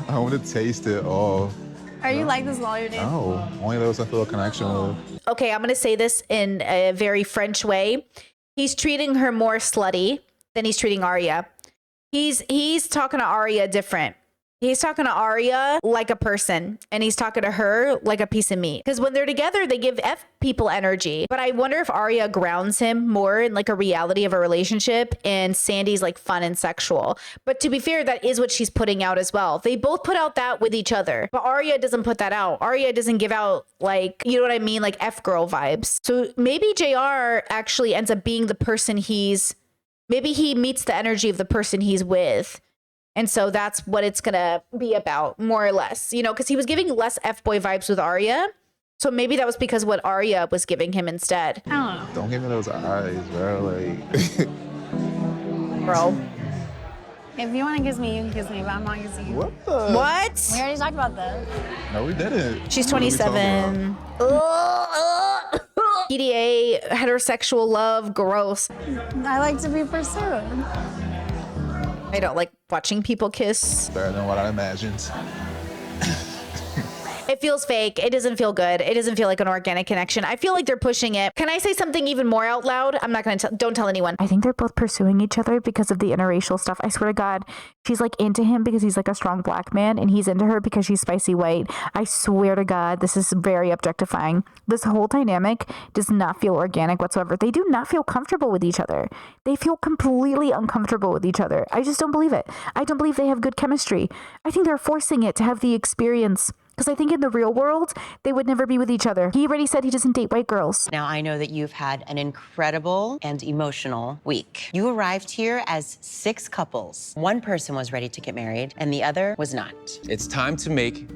I want to taste it all. Are you like this while you're dating? No, only those I feel a connection with. Okay, I'm going to say this in a very French way. He's treating her more slutty than he's treating Arya. He's talking to Arya different. He's talking to Arya like a person, and he's talking to her like a piece of meat. Because when they're together, they give F people energy. But I wonder if Arya grounds him more in like a reality of a relationship, and Sandy's like fun and sexual. But to be fair, that is what she's putting out as well. They both put out that with each other, but Arya doesn't put that out. Arya doesn't give out like, you know what I mean? Like F girl vibes. So maybe JR actually ends up being the person maybe he meets the energy of the person he's with. And so that's what it's going to be about, more or less, you know, because he was giving less F-boy vibes with Arya. So maybe that was because what Arya was giving him instead. I don't know. Don't give me those eyes, bro. Like, Bro. If you want to kiss me, you can kiss me, but I'm not kissing you. What the? What? We already talked about this. No, we didn't. She's What are we talking 27. PDA, heterosexual love, gross. I like to be pursued. I don't like watching people kiss. about? Better than what I imagined. It feels fake. It doesn't feel good. It doesn't feel like an organic connection. I feel like they're pushing it. Can I say something even more out loud? I'm not going to don't tell anyone. I think they're both pursuing each other because of the interracial stuff. I swear to God, she's like into him because he's like a strong black man and he's into her because she's spicy white. I swear to God, this is very objectifying. This whole dynamic does not feel organic whatsoever. They do not feel comfortable with each other. They feel completely uncomfortable with each other. I just don't believe it. I don't believe they have good chemistry. I think they're forcing it to have the experience. Because I think in the real world, they would never be with each other. He already said he doesn't date white girls. Now, I know that you've had an incredible and emotional week. You arrived here as 6 couples. One person was ready to get married, and the other was not. It's time to make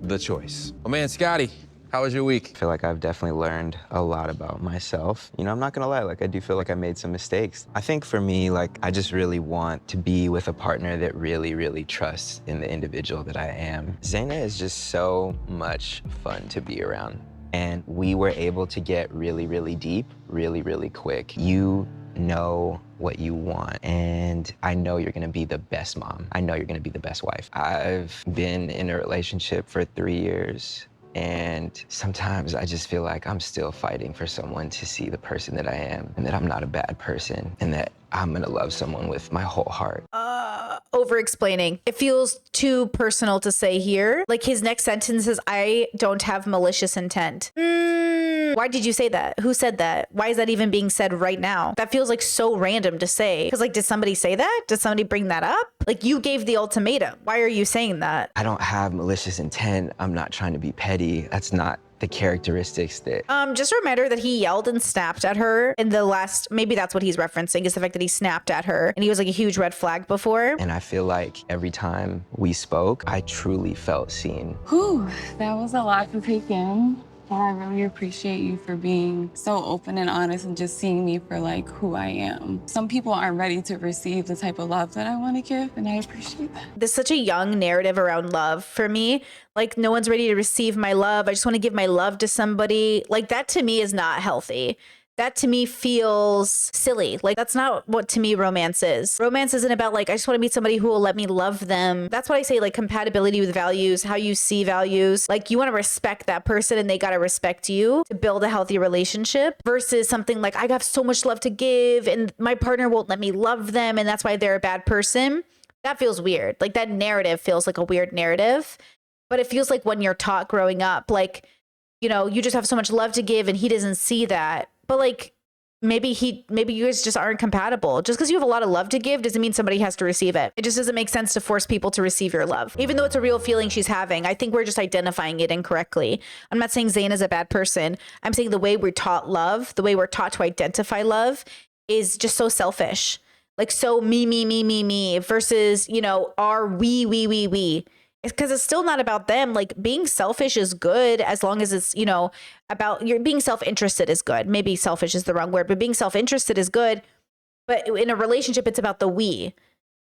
the choice. Oh man, Scotty, how was your week? I feel like I've definitely learned a lot about myself. You know, I'm not gonna lie, like I do feel like I made some mistakes. I think for me, like I just really want to be with a partner that really, really trusts in the individual that I am. Zaina is just so much fun to be around. And we were able to get really, really deep, really, really quick. You know what you want, and I know you're gonna be the best mom. I know you're gonna be the best wife. I've been in a relationship for 3 years. And sometimes I just feel like I'm still fighting for someone to see the person that I am and that I'm not a bad person and that I'm gonna love someone with my whole heart. Over explaining. It feels too personal to say here. Like his next sentence is, I don't have malicious intent. Why did you say that? Who said that? Why is that even being said right now? That feels like so random to say. Because like, did somebody say that? Did somebody bring that up? Like you gave the ultimatum. Why are you saying that? I don't have malicious intent. I'm not trying to be petty. That's not the characteristics that... Just a reminder that he yelled and snapped at her in the last, maybe that's what he's referencing, is the fact that he snapped at her and he was like a huge red flag before. And I feel like every time we spoke, I truly felt seen. Whew, that was a lot to take in. And I really appreciate you for being so open and honest and just seeing me for like who I am. Some people aren't ready to receive the type of love that I want to give, and I appreciate that. There's such a young narrative around love for me. Like no one's ready to receive my love. I just want to give my love to somebody. Like that to me is not healthy. That to me feels silly. Like that's not what to me romance is. Romance isn't about like, I just want to meet somebody who will let me love them. That's what I say, like compatibility with values, how you see values. Like you want to respect that person and they got to respect you to build a healthy relationship versus something like I have so much love to give and my partner won't let me love them and that's why they're a bad person. That feels weird. Like that narrative feels like a weird narrative, but it feels like when you're taught growing up, like, you know, you just have so much love to give and he doesn't see that. But like maybe you guys just aren't compatible. Just because you have a lot of love to give doesn't mean somebody has to receive it. It just doesn't make sense to force people to receive your love. Even though it's a real feeling she's having, I think we're just identifying it incorrectly. I'm not saying Zaina's a bad person. I'm saying the way we're taught love, the way we're taught to identify love is just so selfish. Like so me versus, you know, our we. It's because it's still not about them. Like being selfish is good as long as it's, you know, about you're being self-interested is good. Maybe selfish is the wrong word, but being self-interested is good. But in a relationship, it's about the we.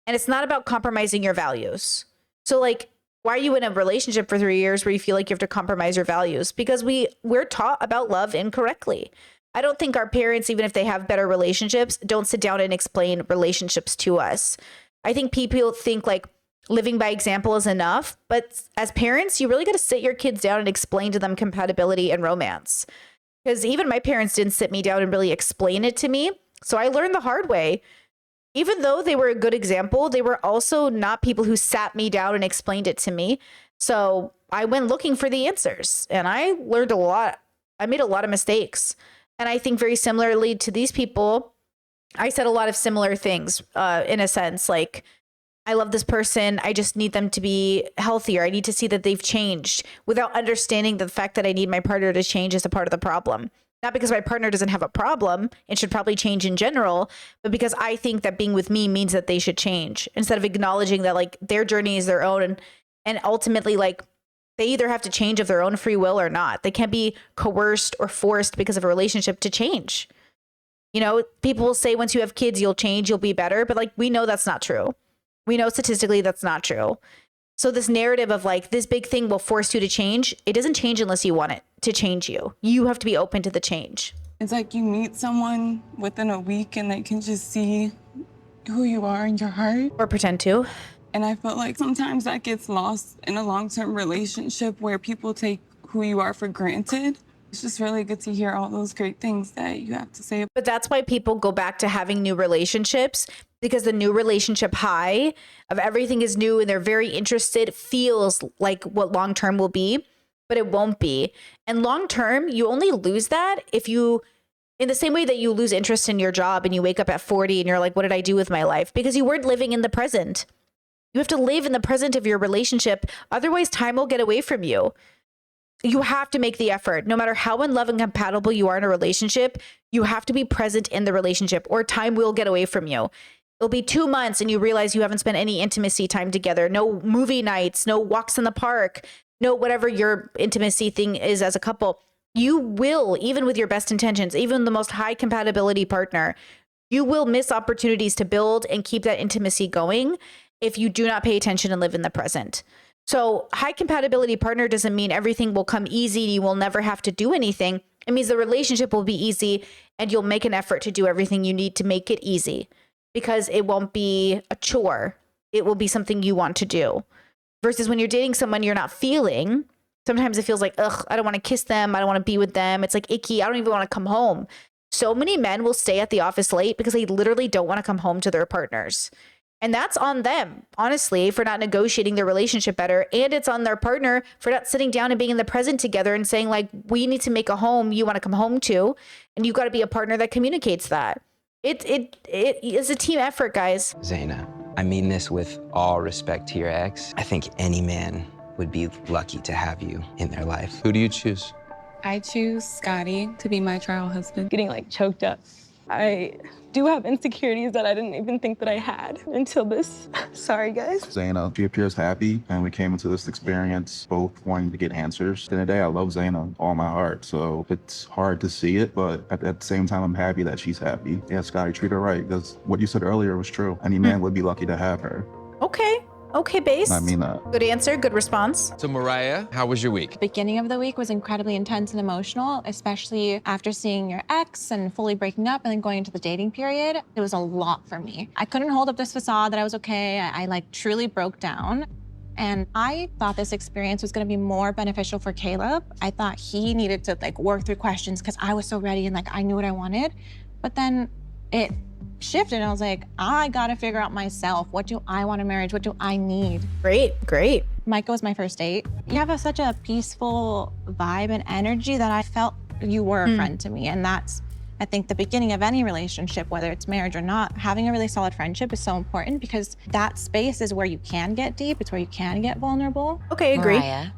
And it's not about compromising your values. So like, why are you in a relationship for 3 years where you feel like you have to compromise your values? Because we're taught about love incorrectly. I don't think our parents, even if they have better relationships, don't sit down and explain relationships to us. I think people think like, living by example is enough, but as parents, you really got to sit your kids down and explain to them compatibility and romance. Because even my parents didn't sit me down and really explain it to me. So I learned the hard way. Even though they were a good example, they were also not people who sat me down and explained it to me. So I went looking for the answers and I learned a lot. I made a lot of mistakes. And I think very similarly to these people, I said a lot of similar things in a sense, like, I love this person. I just need them to be healthier. I need to see that they've changed without understanding the fact that I need my partner to change is a part of the problem. Not because my partner doesn't have a problem and should probably change in general, but because I think that being with me means that they should change instead of acknowledging that like their journey is their own. And ultimately, like they either have to change of their own free will or not. They can't be coerced or forced because of a relationship to change. You know, people will say once you have kids, you'll change, you'll be better. But like, we know that's not true. We know statistically that's not true. So this narrative of like this big thing will force you to change, it doesn't change unless you want it to change you. You have to be open to the change. It's like you meet someone within a week and they can just see who you are in your heart. Or pretend to. And I feel like sometimes that gets lost in a long-term relationship where people take who you are for granted. It's just really good to hear all those great things that you have to say. But that's why people go back to having new relationships, because the new relationship high of everything is new and they're very interested feels like what long-term will be, but it won't be. And long-term, you only lose that if you, in the same way that you lose interest in your job and you wake up at 40 and you're like, what did I do with my life? Because you weren't living in the present. You have to live in the present of your relationship. Otherwise, time will get away from you. You have to make the effort. No matter how in love and compatible you are in a relationship, you have to be present in the relationship or time will get away from you. It'll be 2 months and you realize you haven't spent any intimacy time together. No movie nights, no walks in the park, no whatever your intimacy thing is as a couple. You will, even with your best intentions, even the most high compatibility partner, you will miss opportunities to build and keep that intimacy going if you do not pay attention and live in the present. So high compatibility partner doesn't mean everything will come easy. You will never have to do anything. It means the relationship will be easy and you'll make an effort to do everything you need to make it easy, because it won't be a chore. It will be something you want to do. Versus when you're dating someone you're not feeling, sometimes it feels like, ugh, I don't want to kiss them. I don't want to be with them. It's like icky. I don't even want to come home. So many men will stay at the office late because they literally don't want to come home to their partners. And that's on them, honestly, for not negotiating their relationship better. And it's on their partner for not sitting down and being in the present together and saying, like, we need to make a home you want to come home to. And you've got to be a partner that communicates that. It is a team effort, guys. Zaina, I mean this with all respect to your ex. I think any man would be lucky to have you in their life. Who do you choose? I choose Scotty to be my trial husband. Getting like choked up. I do have insecurities that I didn't even think that I had until this. Sorry, guys. Zaina, she appears happy, and we came into this experience both wanting to get answers. At the end of the day, I love Zaina with all my heart, so it's hard to see it, but at the same time, I'm happy that she's happy. Yeah, Scotty, treat her right, because what you said earlier was true. Any man would be lucky to have her. Okay, Base. I mean that. Good answer, good response. So Mariah, how was your week? Beginning of the week was incredibly intense and emotional, especially after seeing your ex and fully breaking up and then going into the dating period. It was a lot for me. I couldn't hold up this facade that I was okay. I like truly broke down. And I thought this experience was gonna be more beneficial for Caleb. I thought he needed to like work through questions because I was so ready and like I knew what I wanted. But then it shifted and I was like, I gotta figure out myself. What do I want in marriage? What do I need? Great. Micah was my first date. You have such a peaceful vibe and energy that I felt you were a friend to me. And that's, I think, the beginning of any relationship, whether it's marriage or not. Having a really solid friendship is so important because that space is where you can get deep. It's where you can get vulnerable. Okay, agree. Mariah,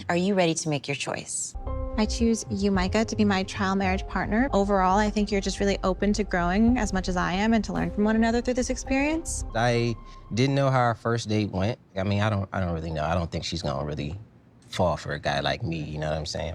are you ready to make your choice? I choose you, Micah, to be my trial marriage partner. Overall, I think you're just really open to growing as much as I am and to learn from one another through this experience. I didn't know how our first date went. I mean, I don't really know. I don't think she's gonna really fall for a guy like me, you know what I'm saying?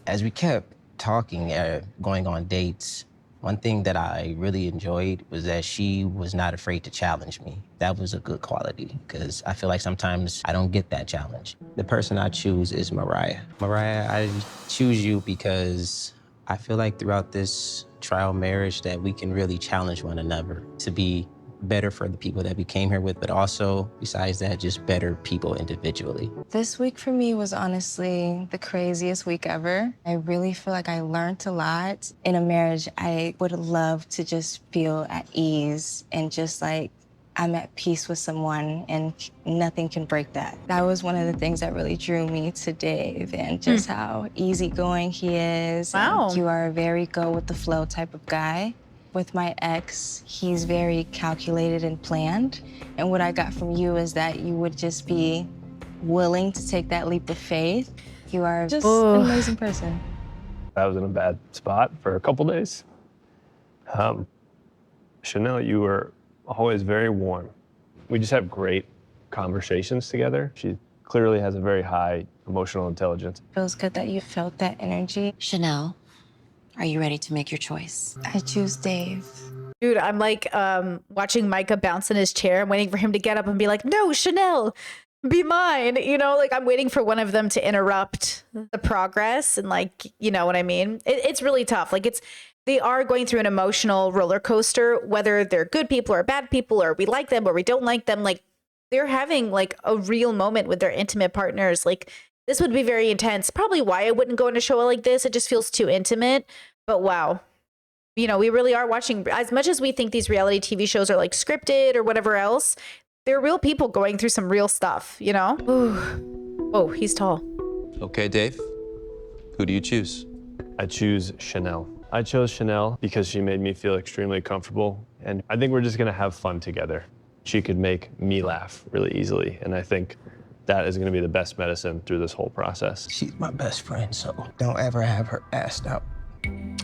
As we kept talking, going on dates, one thing that I really enjoyed was that she was not afraid to challenge me. That was a good quality, because I feel like sometimes I don't get that challenge. The person I choose is Mariah. Mariah, I choose you because I feel like throughout this trial marriage that we can really challenge one another to be better for the people that we came here with, but also, besides that, just better people individually. This week for me was honestly the craziest week ever. I really feel like I learned a lot. In a marriage, I would love to just feel at ease and just like I'm at peace with someone and nothing can break that. That was one of the things that really drew me to Dave and just how easygoing he is. Wow. And you are a very go with the flow type of guy. With my ex, he's very calculated and planned. And what I got from you is that you would just be willing to take that leap of faith. You are just an amazing person. I was in a bad spot for a couple days. Chanel, you were always very warm. We just have great conversations together. She clearly has a very high emotional intelligence. Feels good that you felt that energy. Chanel, Are you ready to make your choice? I choose Dave. Dude, I'm like watching Micah bounce in his chair. I'm waiting for him to get up and be like, no, Chanel, be mine. You know, like I'm waiting for one of them to interrupt the progress. And like, you know what I mean? It's really tough. Like they are going through an emotional roller coaster, whether they're good people or bad people, or we like them or we don't like them. Like they're having like a real moment with their intimate partners. Like this would be very intense. Probably why I wouldn't go on a show like this. It just feels too intimate. But wow. You know, we really are watching, as much as we think these reality TV shows are like scripted or whatever else, they're real people going through some real stuff, you know? Ooh. Oh, he's tall. Okay, Dave. Who do you choose? I choose Chanel. I chose Chanel because she made me feel extremely comfortable, and I think we're just gonna have fun together. She could make me laugh really easily, and I think that is gonna be the best medicine through this whole process. She's my best friend, so don't ever have her asked out.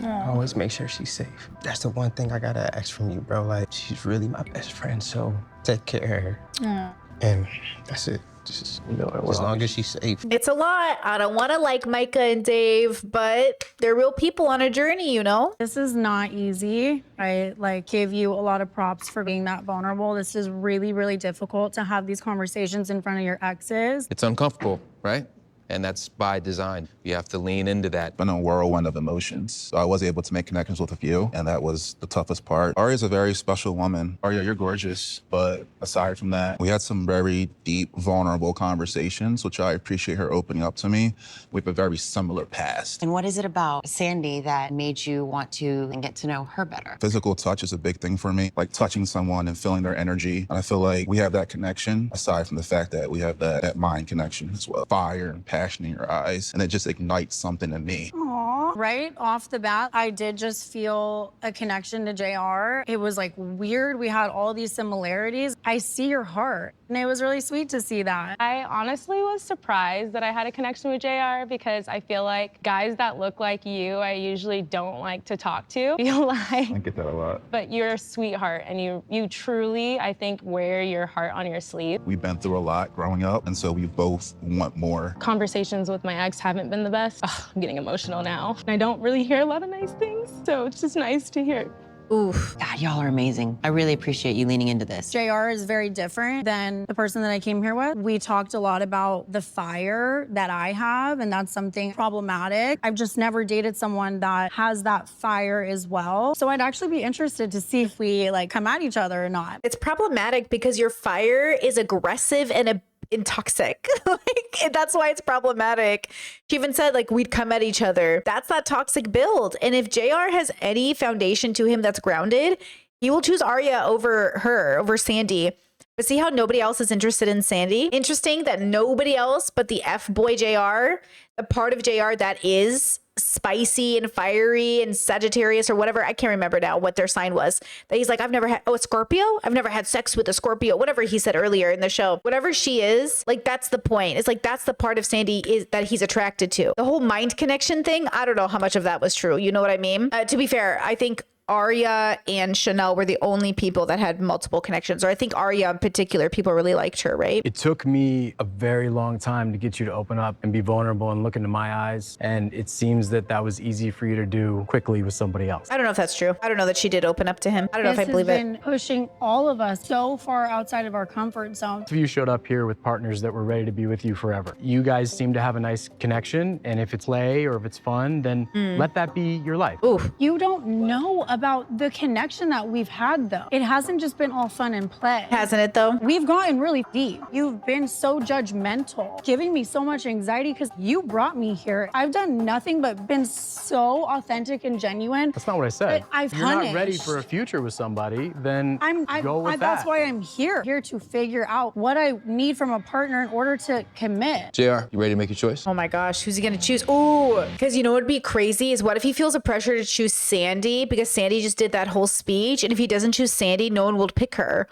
Always make sure she's safe. That's the one thing I gotta ask from you, bro. Like, she's really my best friend, so take care of her. And that's it. Just, as long as she's safe. It's a lot. I don't want to like Micah and Dave, but they're real people on a journey, you know? This is not easy. I like give you a lot of props for being that vulnerable. This is really, really difficult to have these conversations in front of your exes. It's uncomfortable, right? And that's by design. You have to lean into that. Been a whirlwind of emotions. So I was able to make connections with a few, and that was the toughest part. Aria's a very special woman. Aria, you're gorgeous, but aside from that, we had some very deep, vulnerable conversations, which I appreciate her opening up to me. We have a very similar past. And what is it about Sandy that made you want to get to know her better? Physical touch is a big thing for me, like touching someone and feeling their energy. And I feel like we have that connection, aside from the fact that we have that mind connection as well. Fire and passion in your eyes, and it just ignites something in me. Aww. Right off the bat, I did just feel a connection to JR. It was like weird. We had all these similarities. I see your heart, and it was really sweet to see that. I honestly was surprised that I had a connection with JR because I feel like guys that look like you, I usually don't like to talk to. I feel like. I get that a lot. But you're a sweetheart, and you truly, I think, wear your heart on your sleeve. We've been through a lot growing up, and so we both want more. Conversations with my ex haven't been the best. Ugh, I'm getting emotional now. I don't really hear a lot of nice things, so it's just nice to hear. Oof. God, y'all are amazing. I really appreciate you leaning into this. JR is very different than the person that I came here with. We talked a lot about the fire that I have, and that's something problematic. I've just never dated someone that has that fire as well. So I'd actually be interested to see if we like come at each other or not. It's problematic because your fire is aggressive and toxic. Like, that's why it's problematic. She even said like we'd come at each other. That's that toxic build. And if JR has any foundation to him that's grounded, he will choose Aria over Sandy. But see how nobody else is interested in Sandy? Interesting that nobody else but the F-boy JR, the part of JR that is spicy and fiery and Sagittarius or whatever, I can't remember now what their sign was, that he's like, a Scorpio? I've never had sex with a Scorpio, whatever he said earlier in the show. Whatever she is, like that's the point. It's like that's the part of Sandy is that he's attracted to. The whole mind connection thing, I don't know how much of that was true. You know what I mean? To be fair, I think Aria and Chanel were the only people that had multiple connections, or I think Aria in particular, people really liked her, right? It took me a very long time to get you to open up and be vulnerable and look into my eyes, and it seems that was easy for you to do quickly with somebody else. I don't know if that's true. I don't know that she did open up to him. I don't know if I believe it. This has been pushing all of us so far outside of our comfort zone. You showed up here with partners that were ready to be with you forever. You guys seem to have a nice connection, and if it's play or if it's fun, then let that be your life. Oof. You don't know about the connection that we've had, though. It hasn't just been all fun and play. Hasn't it, though? We've gotten really deep. You've been so judgmental, giving me so much anxiety because you brought me here. I've done nothing but been so authentic and genuine. That's not what I said. I've If you're not ready for a future with somebody, then go with that. That's why I'm here to figure out what I need from a partner in order to commit. JR, you ready to make your choice? Oh my gosh, who's he gonna choose? Ooh, because you know what would be crazy is what if he feels a pressure to choose Sandy because Sandy just did that whole speech, and if he doesn't choose Sandy, no one will pick her.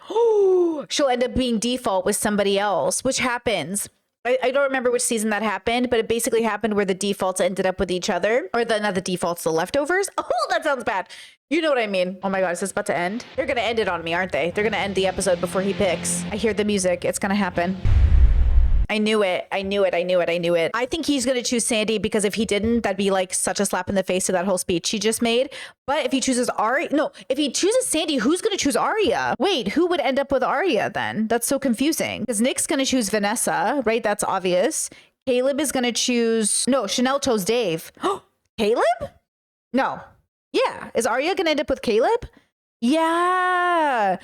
She'll end up being default with somebody else, which happens. I don't remember which season that happened, but it basically happened where the defaults ended up with each other, or not the defaults, the leftovers. Oh, that sounds bad. You know what I mean. Oh my God, is this about to end? They're gonna end it on me, aren't they? They're gonna end the episode before he picks. I hear the music. It's gonna happen. I knew it. I knew it. I knew it. I knew it. I think he's going to choose Sandy because if he didn't, that'd be like such a slap in the face to that whole speech he just made. But if he chooses Arya, no, if he chooses Sandy, who's going to choose Arya? Wait, who would end up with Arya then? That's so confusing. Because Nick's going to choose Vanessa, right? That's obvious. Caleb is going to choose, no, Chanel chose Dave. Caleb? No. Yeah. Is Arya going to end up with Caleb? Yeah.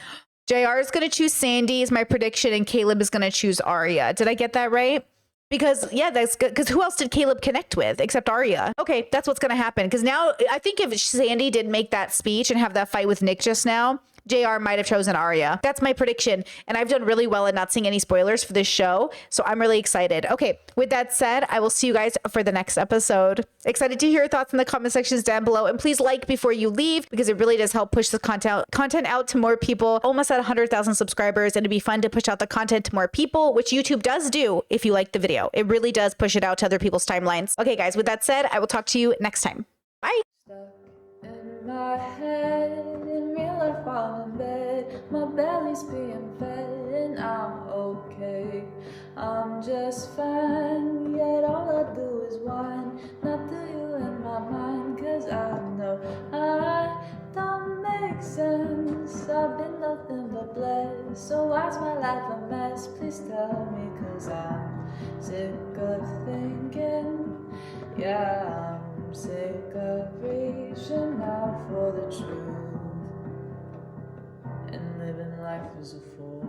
JR is going to choose Sandy is my prediction, and Caleb is going to choose Arya. Did I get that right? Because, yeah, that's good. Because who else did Caleb connect with except Arya? Okay, that's what's going to happen. Because now, I think if Sandy didn't make that speech and have that fight with Nick just now, JR might have chosen Arya. That's my prediction. And I've done really well at not seeing any spoilers for this show. So I'm really excited. Okay, with that said, I will see you guys for the next episode. Excited to hear your thoughts in the comment sections down below. And please like before you leave because it really does help push the content out to more people. Almost at 100,000 subscribers. And it'd be fun to push out the content to more people, which YouTube does do if you like the video. It really does push it out to other people's timelines. Okay, guys, with that said, I will talk to you next time. Bye. In my head, in real life I'm in bed, my belly's being fed and I'm okay. I'm just fine, yet all I do is whine. Not to you in my mind, cause I know I don't make sense. I've been nothing but blessed, so why's my life a mess? Please tell me, cause I'm sick of thinking, yeah, I'm sick of reaching out for the truth and living life as a fool.